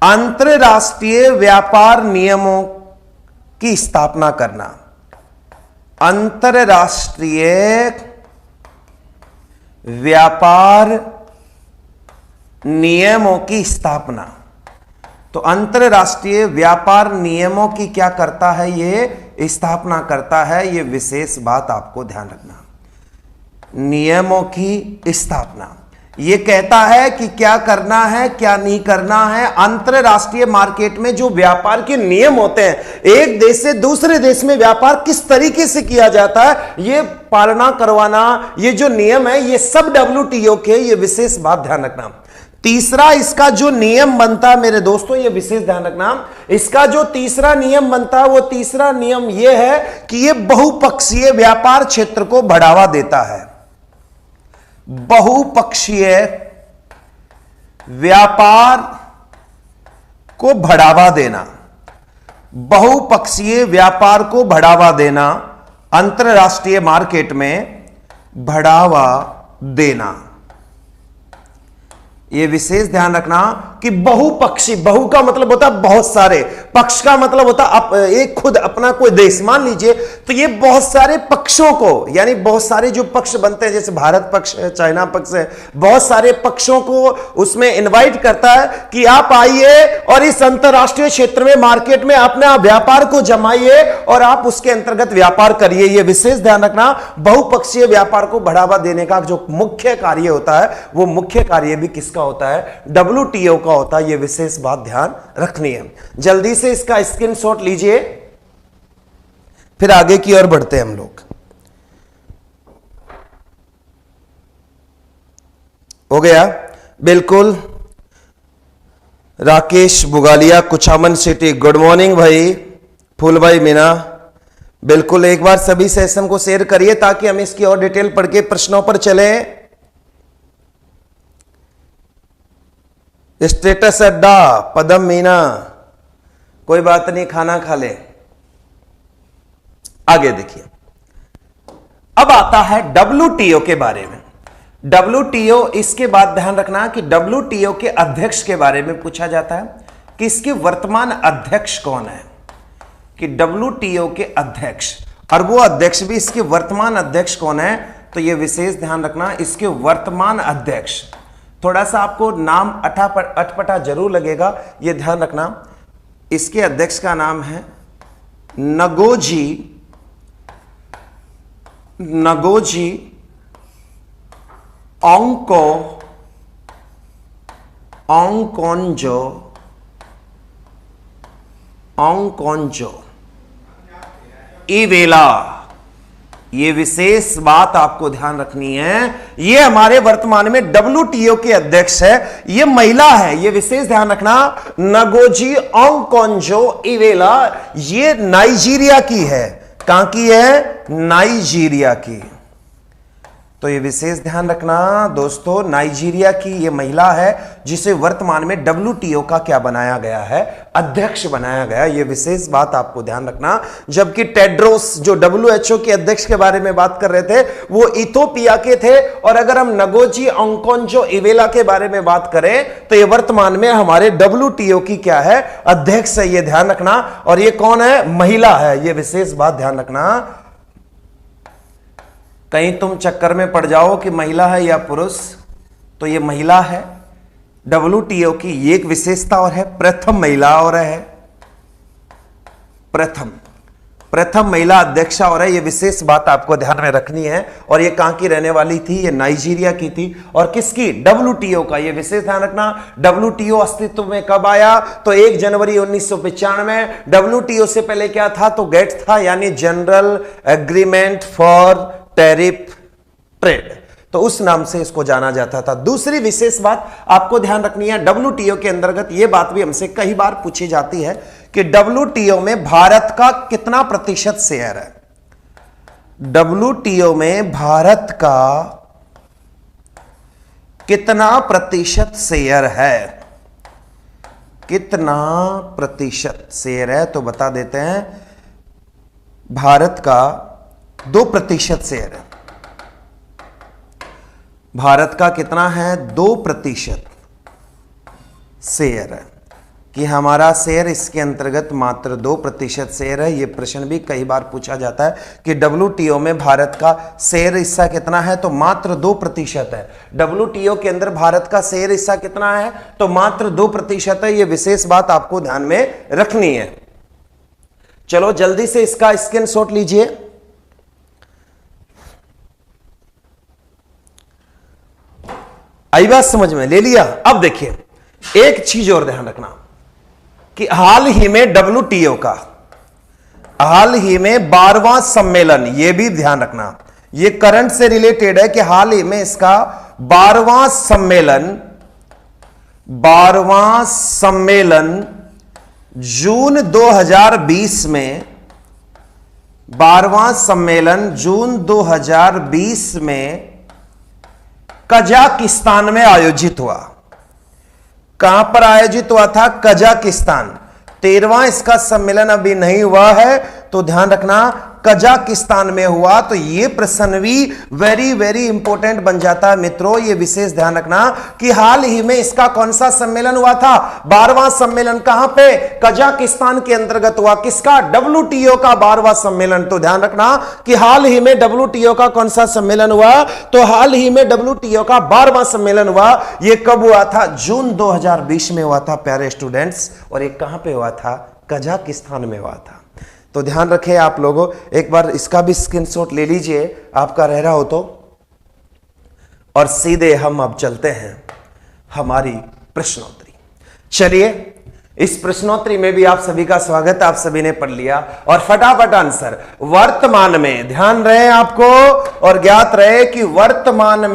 अंतरराष्ट्रीय व्यापार नियमों की स्थापना करना, अंतरराष्ट्रीय व्यापार नियमों की स्थापना। तो अंतरराष्ट्रीय व्यापार नियमों की क्या करता है, ये स्थापना करता है। ये विशेष बात आपको ध्यान रखना, नियमों की स्थापना। ये कहता है कि क्या करना है क्या नहीं करना है। अंतरराष्ट्रीय मार्केट में जो व्यापार के नियम होते हैं, एक देश से दूसरे देश में व्यापार किस तरीके से किया जाता है, ये पालना करवाना, ये जो नियम है ये सब WTO के, ये विशेष बात ध्यान रखना। तीसरा, इसका जो नियम बनता है मेरे दोस्तों, ये विशेष ध्यान रखना, इसका जो तीसरा नियम बनता है वो तीसरा नियम ये है कि ये बहुपक्षीय व्यापार क्षेत्र को बढ़ावा देता है। बहुपक्षीय व्यापार को बढ़ावा देना, बहुपक्षीय व्यापार को बढ़ावा देना, अंतरराष्ट्रीय मार्केट में बढ़ावा देना। ये विशेष ध्यान रखना कि बहुपक्षी, बहु का मतलब होता है बहुत सारे, पक्ष का मतलब होता है एक खुद अपना कोई देश। मान लीजिए तो ये बहुत सारे पक्षों को, यानी बहुत सारे जो पक्ष बनते हैं, जैसे भारत पक्ष है, चाइना पक्ष है, बहुत सारे पक्षों को उसमें इनवाइट करता है कि आप आइए और इस अंतरराष्ट्रीय क्षेत्र में मार्केट में अपने व्यापार को जमाइए और आप उसके अंतर्गत व्यापार करिए। ये विशेष ध्यान रखना, बहुपक्षीय व्यापार को बढ़ावा देने का जो मुख्य कार्य होता है वो मुख्य कार्य भी किसका होता है, WTO का होता है। यह विशेष बात ध्यान रखनी है। जल्दी से इसका स्क्रीनशॉट लीजिए, फिर आगे की ओर बढ़ते हैं हम लोग। हो गया बिल्कुल। Rakesh Bugalia, Kuchaman city, good morning भाई। फूल भाई मीना, बिल्कुल एक बार सभी सेशन को शेयर करिए ताकि हम इसकी और डिटेल पढ़ के प्रश्नों पर चले। स्टेटस अड्डा, पदम मीना, कोई बात नहीं, खाना खा ले। आगे देखिए, अब आता है WTO के बारे में। WTO, इसके बाद ध्यान रखना कि WTO के अध्यक्ष के बारे में पूछा जाता है कि इसके वर्तमान अध्यक्ष कौन है, कि WTO के अध्यक्ष, और वो अध्यक्ष भी इसके वर्तमान अध्यक्ष कौन है। तो ये विशेष ध्यान रखना, इसके वर्तमान अध्यक्ष, थोड़ा सा आपको नाम अटपटा जरूर लगेगा, ये ध्यान रखना। इसके अध्यक्ष का नाम है नगोजी ओंकोंजो इवेला। ये विशेष बात आपको ध्यान रखनी है, ये हमारे वर्तमान में WTO के अध्यक्ष है, ये महिला है, ये विशेष ध्यान रखना। नगोजी ओंकोंजो इवेला, ये नाइजीरिया की है। कहां की है? नाइजीरिया की। तो ये विशेष ध्यान रखना दोस्तों, नाइजीरिया की ये महिला है जिसे वर्तमान में WTO का क्या बनाया गया है? अध्यक्ष बनाया गया। ये विशेष बात आपको ध्यान रखना। जबकि टेड्रोस जो WHO के अध्यक्ष के बारे में बात कर रहे थे वो इथोपिया के थे, और अगर हम नगोजी ओंकोंजो इवेला के बारे में बात करें तो ये वर्तमान में हमारे WTO की क्या है? अध्यक्ष है। ये ध्यान रखना। और ये कौन है? महिला है। ये विशेष बात ध्यान रखना। कहीं तुम चक्कर में पड़ जाओ कि महिला है या पुरुष, तो ये महिला है। WTO की ये एक विशेषता और है, प्रथम महिला और है, प्रथम महिला अध्यक्षा और है। ये विशेष बात आपको ध्यान में रखनी है। और ये कहां की रहने वाली थी? ये नाइजीरिया की थी। और किसकी? WTO का। ये विशेष ध्यान रखना। WTO अस्तित्व में कब आया? तो 1 जनवरी 1995। WTO से पहले क्या था? तो गेट्स था, यानी general agreement for tariff trade, तो उस नाम से इसको जाना जाता था। दूसरी विशेष बात आपको ध्यान रखनी है, WTO के अंतर्गत यह बात भी हमसे कई बार पूछी जाती है कि WTO में भारत का कितना प्रतिशत शेयर है? WTO में भारत का कितना प्रतिशत शेयर है? कितना प्रतिशत शेयर है? तो बता देते हैं, भारत का 2% शेयर है। भारत का कितना है? 2% शेयर है। कि हमारा शेयर इसके अंतर्गत मात्र 2% शेयर है। यह प्रश्न भी कई बार पूछा जाता है कि WTO में भारत का शेयर हिस्सा कितना है? तो मात्र 2% है। WTO के अंदर भारत का शेयर हिस्सा कितना है? तो मात्र 2% है। यह विशेष बात आपको ध्यान में रखनी है। चलो जल्दी से इसका स्क्रीनशॉट लीजिए। आई बात समझ में? ले लिया। अब देखिए एक चीज और ध्यान रखना कि हाल ही में WTO का हाल ही में 12वां सम्मेलन, यह भी ध्यान रखना, यह करंट से रिलेटेड है कि हाल ही में इसका 12वां सम्मेलन जून 2020 में, 12वां सम्मेलन जून 2020 में कजाकिस्तान में आयोजित हुआ। कहां पर आयोजित हुआ था? कजाकिस्तान। 13वां इसका सम्मेलन अभी नहीं हुआ है, तो ध्यान रखना कजाकिस्तान में हुआ। तो यह प्रश्न भी वेरी वेरी इंपॉर्टेंट बन जाता है मित्रों। यह विशेष ध्यान रखना कि हाल ही में इसका कौन सा सम्मेलन हुआ था? 12वां सम्मेलन। कहां पे? कजाकिस्तान के अंतर्गत हुआ। किसका? WTO का 12वां सम्मेलन। तो ध्यान रखना कि हाल ही में WTO का कौन सा सम्मेलन हुआ? तो हाल ही में WTO का 12वां सम्मेलन हुआ। यह कब हुआ था? जून 2020 में हुआ था प्यारे स्टूडेंट्स। और यह कहां पे हुआ था? कजाकिस्तान में हुआ था। तो ध्यान रखें आप लोगों, एक बार इसका भी स्क्रीनशॉट ले लीजिए आपका रह रहा हो तो। और सीधे हम अब चलते हैं हमारी प्रश्नोत्तरी। चलिए, इस प्रश्नोत्तरी में भी आप सभी का स्वागत। आप सभी ने पढ़ लिया और फटाफट आंसर। वर्तमान में ध्यान रहे आपको और ज्ञात रहे कि वर्तमान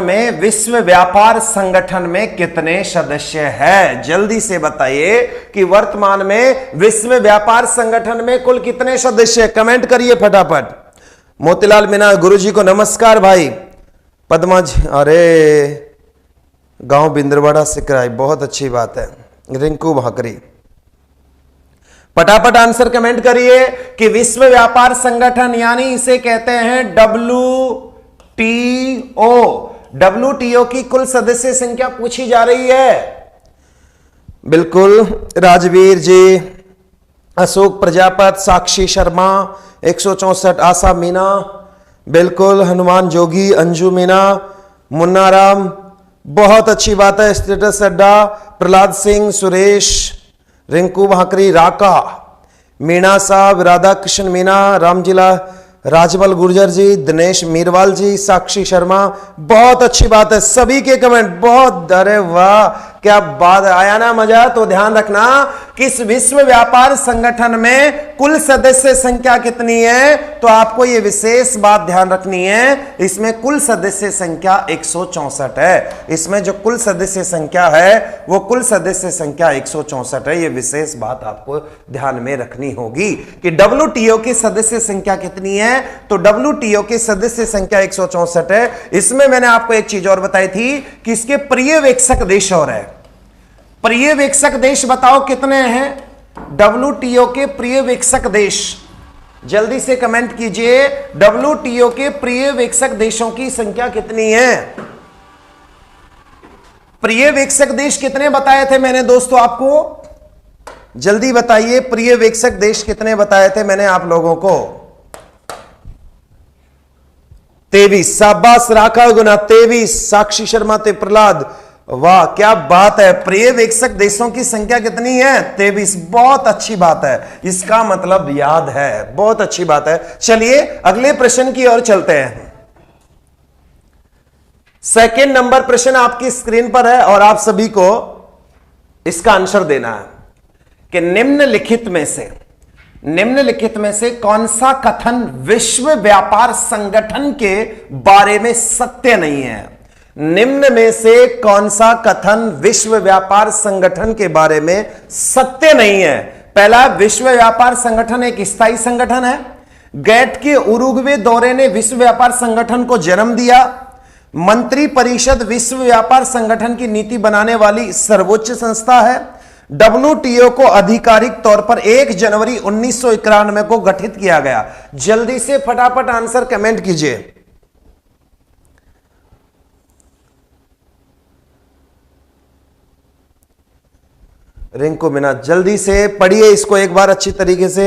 में विश्व व्यापार संगठन में कितने सदस्य हैं? जल्दी से बताइए कि वर्तमान में विश्व व्यापार संगठन में कुल कितने सदस्य? कमेंट करिए फटाफट। मोतीलाल मीना गुरुजी को नमस्कार भाई। पद्मा जी, अरे गांव बिंद्रवाड़ा सिकराई, बहुत अच्छी बात है। रिंकू भाकरी, फटाफट आंसर कमेंट करिए कि विश्व व्यापार संगठन यानी इसे कहते हैं WTO की कुल सदस्य संख्या पूछी जा रही है। बिल्कुल राजवीर जी, अशोक प्रजापत, साक्षी शर्मा 164, आशा मीना, बिल्कुल हनुमान जोगी, अंजू मीना, मुन्नाराम, बहुत अच्छी बात है। स्टेटस अड्डा, प्रहलाद सिंह, सुरेश, रिंकू भाकरी, राका, मीणा साहब, राधा कृष्ण मीना, रामजिला, राजमल गुर्जर जी, दिनेश मीरवाल जी, साक्षी शर्मा, बहुत अच्छी बात है। सभी के कमेंट बहुत, अरे वाह क्या बात है, आया ना मजा। तो ध्यान रखना कि इस विश्व व्यापार संगठन में कुल सदस्य संख्या कितनी है, तो आपको यह विशेष बात ध्यान रखनी है। इसमें कुल सदस्य संख्या 164 है। इसमें जो कुल सदस्य संख्या है वो कुल सदस्य संख्या 164 है। यह विशेष बात आपको ध्यान में रखनी होगी कि WTO की सदस्य संख्या कितनी है, तो WTO की सदस्य संख्या 164 है। इसमें मैंने आपको एक चीज और बताई थी कि इसके पर्यवेक्षक देश और है। पर्यवेक्षक देश बताओ कितने हैं WTO के पर्यवेक्षक देश, जल्दी से कमेंट कीजिए। WTO के पर्यवेक्षक देशों की संख्या कितनी है? पर्यवेक्षक देश कितने बताए थे मैंने दोस्तों आपको, जल्दी बताइए। पर्यवेक्षक देश कितने बताए थे मैंने आप लोगों को? 23। शाबाश राखा गुना 23। साक्षी शर्मा ते प्रहलाद, वाह क्या बात है। पर्यवेक्षक देशों की संख्या कितनी है? 23। बहुत अच्छी बात है, इसका मतलब याद है, बहुत अच्छी बात है। चलिए अगले प्रश्न की ओर चलते हैं। सेकंड नंबर प्रश्न आपकी स्क्रीन पर है और आप सभी को इसका आंसर देना है कि निम्नलिखित में से कौन सा कथन विश्व व्यापार संगठन के बारे में सत्य नहीं है? निम्न में से कौन सा कथन विश्व व्यापार संगठन के बारे में सत्य नहीं है? पहला, विश्व व्यापार संगठन एक स्थायी संगठन है। गैट के उरुग्वे दौरे ने विश्व व्यापार संगठन को जन्म दिया। मंत्री परिषद विश्व व्यापार संगठन की नीति बनाने वाली सर्वोच्च संस्था है। WTO को आधिकारिक तौर पर 1 जनवरी 1991 को गठित किया गया। जल्दी से फटाफट आंसर कमेंट कीजिए। रिंकू मीना, जल्दी से पढ़िए इसको एक बार अच्छी तरीके से।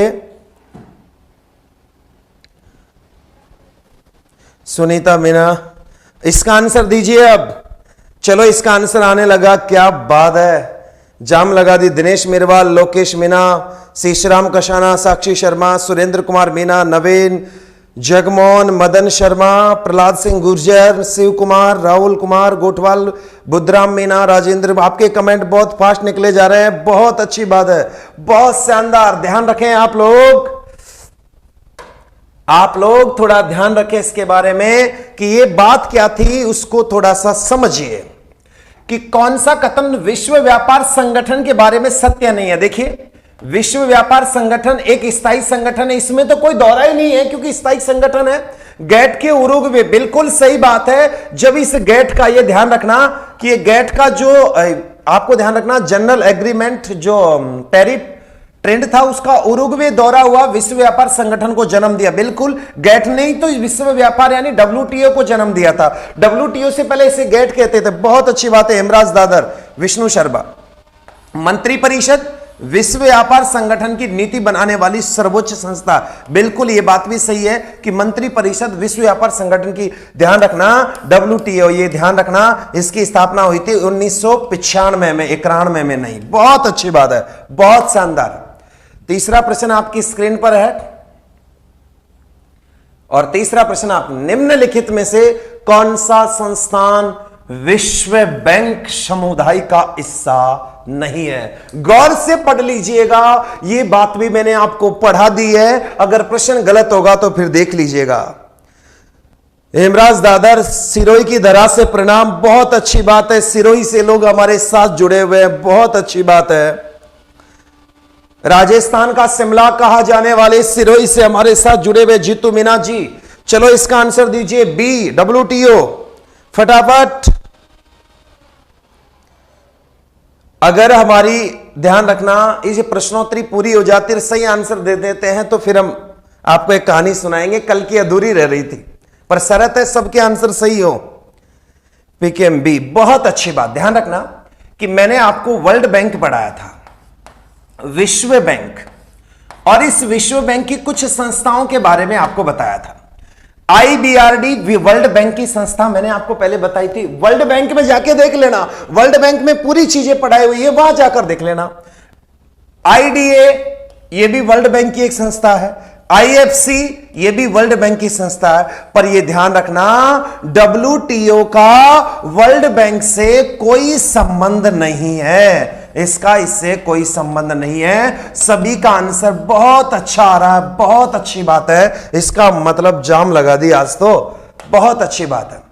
सुनीता मीना, इसका आंसर दीजिए अब। चलो इसका आंसर आने लगा, क्या बात है, जाम लगा दी। दिनेश मीरवाल, लोकेश मीना, शीशराम कशाना, साक्षी शर्मा, सुरेंद्र कुमार मीना, नवीन, जगमोहन, मदन शर्मा, प्रहलाद सिंह गुर्जर, शिव कुमार, राहुल कुमार गोठवाल, बुद्धराम मीना, राजेंद्र, आपके कमेंट बहुत फास्ट निकले जा रहे हैं, बहुत अच्छी बात है, बहुत शानदार। ध्यान रखें आप लोग थोड़ा ध्यान रखें इसके बारे में कि ये बात क्या थी, उसको थोड़ा सा समझिए कि कौन सा कथन विश्व व्यापार संगठन के बारे में सत्य नहीं है। देखिए विश्व व्यापार संगठन एक स्थायी संगठन है, इसमें तो कोई दौरा ही नहीं है क्योंकि स्थायी संगठन है। गैट के उरुग्वे, बिल्कुल सही बात है। जब इस गैट का ये ध्यान रखना कि ये गैट का जो आपको ध्यान रखना, जनरल एग्रीमेंट जो टैरिफ ट्रेंड था उसका उरुग्वे दौरा हुआ, विश्व व्यापार संगठन को जन्म दिया। बिल्कुल गैट नहीं तो विश्व व्यापार यानी WTO को जन्म दिया था। WTO से पहले इसे गैट कहते थे। बहुत अच्छी बात है। हेमराज दादर, विष्णु शर्मा। मंत्री परिषद विश्व व्यापार संगठन की नीति बनाने वाली सर्वोच्च संस्था, बिल्कुल यह बात भी सही है कि मंत्री परिषद विश्व व्यापार संगठन की, ध्यान रखना WTO, ये ध्यान रखना इसकी स्थापना हुई थी 1995 में, 91 में नहीं। बहुत अच्छी बात है, बहुत शानदार। तीसरा प्रश्न आपकी स्क्रीन पर है और तीसरा प्रश्न, आप निम्नलिखित में से कौन सा संस्थान विश्व बैंक समुदाय का हिस्सा नहीं है? गौर से पढ़ लीजिएगा, यह बात भी मैंने आपको पढ़ा दी है। अगर प्रश्न गलत होगा तो फिर देख लीजिएगा। हेमराज दादर, सिरोही की धरा से प्रणाम, बहुत अच्छी बात है। सिरोही से लोग हमारे साथ जुड़े हुए हैं, बहुत अच्छी बात है। राजस्थान का शिमला कहा जाने वाले सिरोही से हमारे साथ जुड़े हुए जीतू मीना जी, चलो इसका आंसर दीजिए B WTO, फटाफट। अगर हमारी ध्यान रखना इस प्रश्नोत्तरी पूरी हो जाती है, सही आंसर दे देते हैं तो फिर हम आपको एक कहानी सुनाएंगे। कल की अधूरी रह रही थी पर शर्त है सबके आंसर सही हो। PKMB, बहुत अच्छी बात। ध्यान रखना कि मैंने आपको वर्ल्ड बैंक पढ़ाया था, विश्व बैंक, और इस विश्व बैंक की कुछ संस्थाओं के बारे में आपको बताया था। IBRD वर्ल्ड बैंक की संस्था मैंने आपको पहले बताई थी, वर्ल्ड बैंक में जाके देख लेना, वर्ल्ड बैंक में पूरी चीजें पढ़ाई हुई है, वहां जाकर देख लेना। IDA ये भी वर्ल्ड बैंक की एक संस्था है, IFC ये भी वर्ल्ड बैंक की संस्था है, पर ये ध्यान रखना WTO का वर्ल्ड बैंक से कोई संबंध नहीं है, इसका इससे कोई संबंध नहीं है। सभी का आंसर बहुत अच्छा आ रहा है, बहुत अच्छी बात है, इसका मतलब जाम लगा दी आज तो, बहुत अच्छी बात है।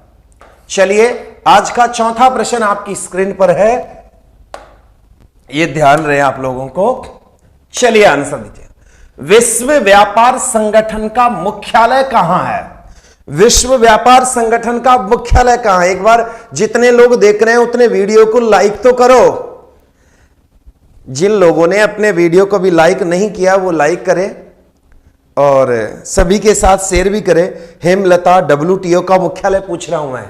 चलिए आज का चौथा प्रश्न आपकी स्क्रीन पर है, ये ध्यान रहे आप लोगों को। चलिए आंसर दीजिए। विश्व व्यापार संगठन का मुख्यालय कहां है? विश्व व्यापार संगठन का मुख्यालय कहां है? एक बार जितने लोग देख रहे हैं उतने वीडियो को लाइक तो करो। जिन लोगों ने अपने वीडियो को भी लाइक नहीं किया वो लाइक करें और सभी के साथ शेयर भी करें। हेमलता WTO का मुख्यालय पूछ रहा हूं मैं।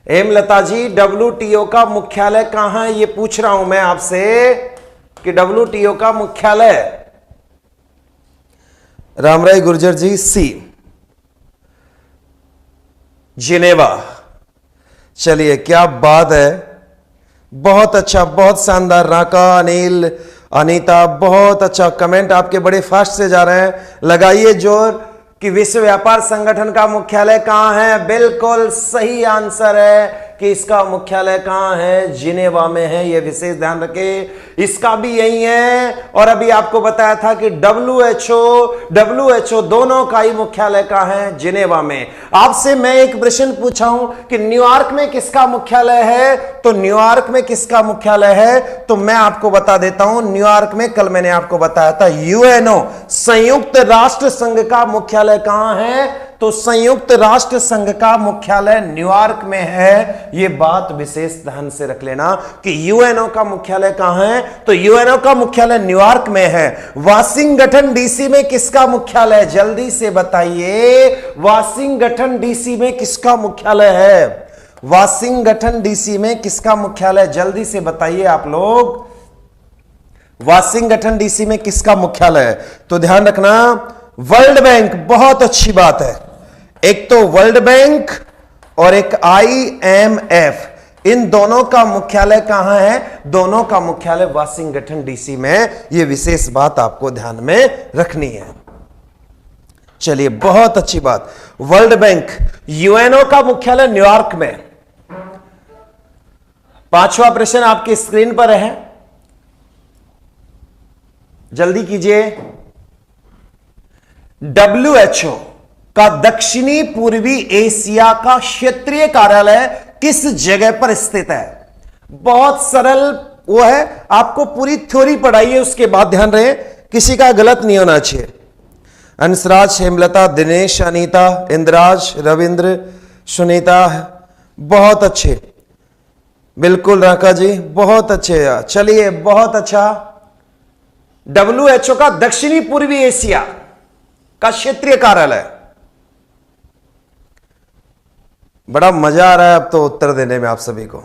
हेमलता जी WTO का मुख्यालय कहां है ये पूछ रहा हूं मैं आपसे कि WTO का मुख्यालय। रामराय गुर्जर जी C जिनेवा। चलिए क्या बात है, बहुत अच्छा, बहुत शानदार। राका, अनिल, अनीता, बहुत अच्छा कमेंट आपके बड़े फास्ट से जा रहे हैं। लगाइए जोर कि विश्व व्यापार संगठन का मुख्यालय कहां है? बिल्कुल सही आंसर है कि इसका मुख्यालय कहां है? जिनेवा में है, यह विशेष ध्यान रखें, इसका भी यही है। और अभी आपको बताया था कि WHO दोनों का ही मुख्यालय कहां है? जिनेवा में। आपसे मैं एक प्रश्न पूछा हूं कि न्यूयॉर्क में किसका मुख्यालय है, तो न्यूयॉर्क में किसका मुख्यालय है? तो मैं आपको बता देता हूं, न्यूयॉर्क में कल मैंने आपको बताया था UNO संयुक्त राष्ट्र संघ का मुख्यालय कहां है? तो संयुक्त राष्ट्र संघ का मुख्यालय न्यूयॉर्क में है। यह बात विशेष ध्यान से रख लेना कि UNO का मुख्यालय कहां है? तो UNO का मुख्यालय न्यूयॉर्क में है। वाशिंगटन DC में किसका मुख्यालय? जल्दी से बताइए, वाशिंगटन DC में किसका मुख्यालय है? वाशिंगटन DC में किसका मुख्यालय? जल्दी से बताइए आप लोग, वाशिंगटन DC में किसका मुख्यालय है? तो ध्यान रखना वर्ल्ड बैंक, बहुत अच्छी बात है। एक तो वर्ल्ड बैंक और एक IMF, इन दोनों का मुख्यालय कहां है? दोनों का मुख्यालय वाशिंगटन DC में। यह विशेष बात आपको ध्यान में रखनी है। चलिए बहुत अच्छी बात। वर्ल्ड बैंक, UNO का मुख्यालय न्यूयॉर्क में। पांचवा प्रश्न आपकी स्क्रीन पर है, जल्दी कीजिए। WHO का दक्षिणी पूर्वी एशिया का क्षेत्रीय कार्यालय किस जगह पर स्थित है? बहुत सरल वो है, आपको पूरी थ्योरी पढ़ाई है, उसके बाद ध्यान रहे किसी का गलत नहीं होना चाहिए। अंशराज, हेमलता, दिनेश, अनीता, इंद्राज, रविंद्र, सुनीता, बहुत अच्छे, बिल्कुल राका जी, बहुत अच्छे। चलिए बहुत अच्छा। WHO का दक्षिणी पूर्वी एशिया का क्षेत्रीय कार्यालय। बड़ा मजा आ रहा है अब तो उत्तर देने में आप सभी को।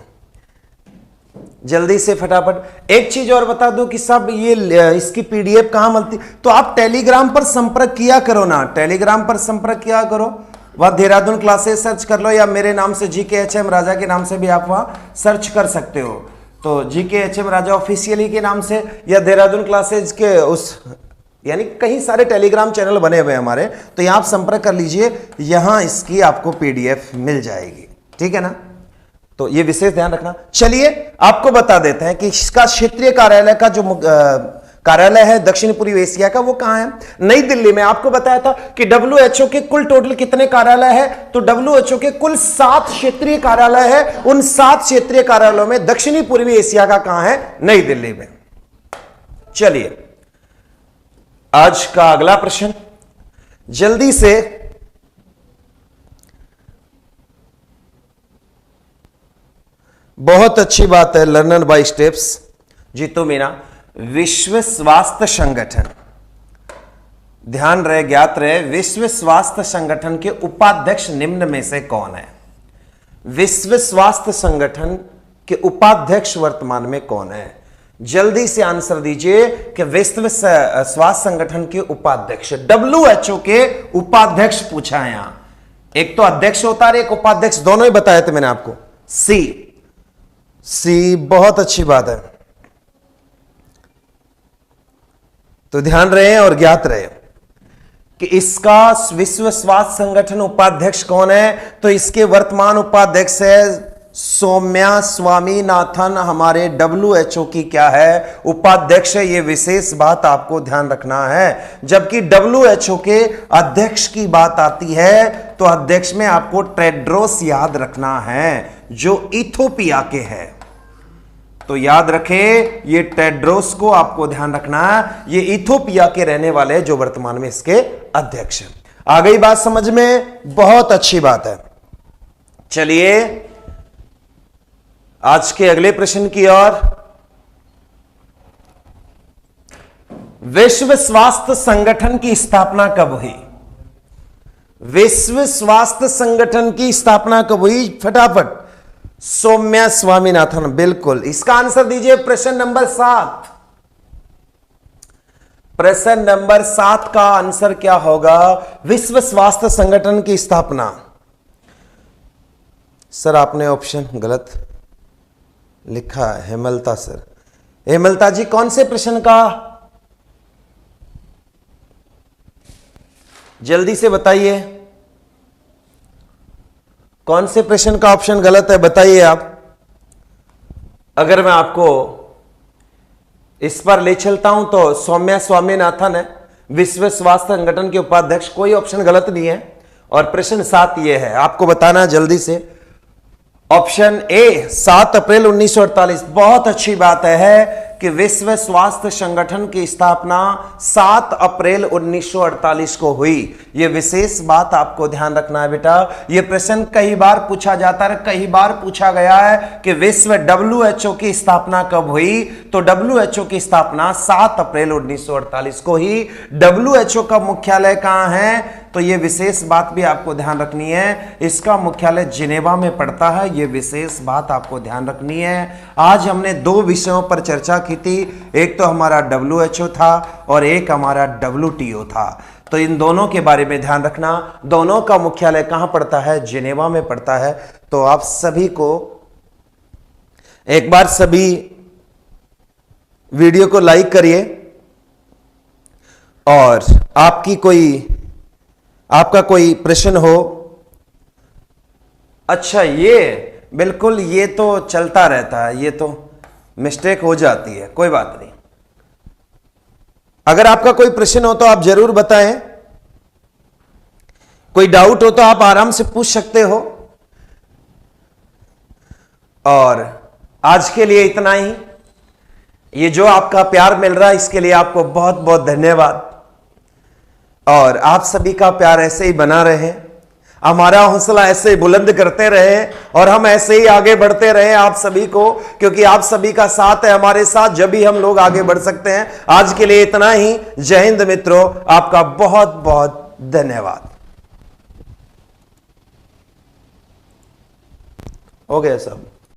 जल्दी से फटाफट एक चीज और बता दूं कि सब ये इसकी PDF कहां मिलती? तो आप टेलीग्राम पर संपर्क किया करो ना, टेलीग्राम पर संपर्क किया करो, वह देहरादून क्लासेस सर्च कर लो, या मेरे नाम से GKHM राजा के नाम से भी आप वहां सर्च कर सकते हो। तो GKHM राजा ऑफिशियली के नाम से, या देहरादून क्लासेज के उस, यानी कई सारे टेलीग्राम चैनल बने हुए हैं हमारे, तो यहां आप संपर्क कर लीजिए, यहां इसकी आपको PDF मिल जाएगी, ठीक है ना। तो ये विशेष ध्यान रखना। चलिए आपको बता देते हैं कि इसका क्षेत्रीय कार्यालय का जो कार्यालय है दक्षिण पूर्वी एशिया का, वो कहां है? नई दिल्ली में। आपको बताया था कि WHO के कुल टोटल कितने कार्यालय है? तो WHO के कुल 7 क्षेत्रीय कार्यालय है। उन 7 क्षेत्रीय कार्यालयों में दक्षिणी पूर्वी एशिया का कहां है? नई दिल्ली में। चलिए आज का अगला प्रश्न, जल्दी से बहुत अच्छी बात है, learner by steps. Jitu Meena, विश्व स्वास्थ्य संगठन, ध्यान रहे, ज्ञात रहे, विश्व स्वास्थ्य संगठन के उपाध्यक्ष निम्न में से कौन है? विश्व स्वास्थ्य संगठन के उपाध्यक्ष वर्तमान में कौन है? जल्दी से आंसर दीजिए कि विश्व स्वास्थ्य संगठन के उपाध्यक्ष, WHO के उपाध्यक्ष पूछा है यहां। एक तो अध्यक्ष होता है, एक उपाध्यक्ष, दोनों ही बताए थे मैंने आपको। सी बहुत अच्छी बात है, तो ध्यान रहे और ज्ञात रहे कि इसका विश्व स्वास्थ्य संगठन उपाध्यक्ष कौन है। तो इसके वर्तमान उपाध्यक्ष है सौम्या स्वामीनाथन। हमारे WHO की क्या है, उपाध्यक्ष है। यह विशेष बात आपको ध्यान रखना है। जबकि WHO के अध्यक्ष की बात आती है तो अध्यक्ष में आपको टेड्रोस याद रखना है, जो इथोपिया के हैं। तो याद रखें, ये टेड्रोस को आपको ध्यान रखना है, ये इथोपिया के रहने वाले हैं, जो वर्तमान में इसके अध्यक्ष हैं। आ गई बात समझ में? बहुत अच्छी बात है। चलिए आज के अगले प्रश्न की ओर। विश्व स्वास्थ्य संगठन की स्थापना कब हुई? विश्व स्वास्थ्य संगठन की स्थापना कब हुई? फटाफट। सौम्या स्वामीनाथन, बिल्कुल। इसका आंसर दीजिए प्रश्न नंबर 7। प्रश्न नंबर 7 का आंसर क्या होगा? विश्व स्वास्थ्य संगठन की स्थापना। सर आपने ऑप्शन गलत लिखा है। हेमलता सर, हेमलता जी कौन से प्रश्न का? जल्दी से बताइए, कौन से प्रश्न का ऑप्शन गलत है, बताइए आप। अगर मैं आपको इस पर ले चलता हूं तो सौम्या स्वामीनाथन है विश्व स्वास्थ्य संगठन के उपाध्यक्ष, कोई ऑप्शन गलत नहीं है। और प्रश्न 7 ये है, आपको बताना जल्दी से। ऑप्शन ए 7 अप्रैल 1948। बहुत अच्छी बात है कि विश्व स्वास्थ्य संगठन की स्थापना 7 अप्रैल 1948 को हुई। यह विशेष बात आपको ध्यान रखना है बेटा। यह प्रश्न कई बार पूछा जाता है, कई बार पूछा गया है कि विश्व WHO की स्थापना कब हुई। तो WHO की स्थापना 7 अप्रैल 1948 को ही। WHO का मुख्यालय कहां है? तो यह विशेष बात भी आपको ध्यान रखनी है, इसका मुख्यालय जिनेवा में पड़ता है। यह विशेष बात आपको ध्यान रखनी है। आज हमने 2 विषयों पर चर्चा की थी, एक तो हमारा WHO था और एक हमारा WTO था। तो इन दोनों के बारे में ध्यान रखना। दोनों का मुख्यालय कहां पड़ता है? जिनेवा में पड़ता है। तो आप सभी को एक बार सभी वीडियो को लाइक करिए, और आपका कोई प्रश्न हो। अच्छा, ये बिल्कुल, ये तो चलता रहता है, ये तो मिस्टेक हो जाती है, कोई बात नहीं। अगर आपका कोई प्रश्न हो तो आप जरूर बताएं, कोई डाउट हो तो आप आराम से पूछ सकते हो। और आज के लिए इतना ही। ये जो आपका प्यार मिल रहा है इसके लिए आपको बहुत बहुत धन्यवाद। और आप सभी का प्यार ऐसे ही बना रहे, हमारा हौसला ऐसे ही बुलंद करते रहे, और हम ऐसे ही आगे बढ़ते रहे आप सभी को, क्योंकि आप सभी का साथ है हमारे साथ, जब भी हम लोग आगे बढ़ सकते हैं। आज के लिए इतना ही। जय हिंद मित्रों, आपका बहुत बहुत धन्यवाद। हो गया सब।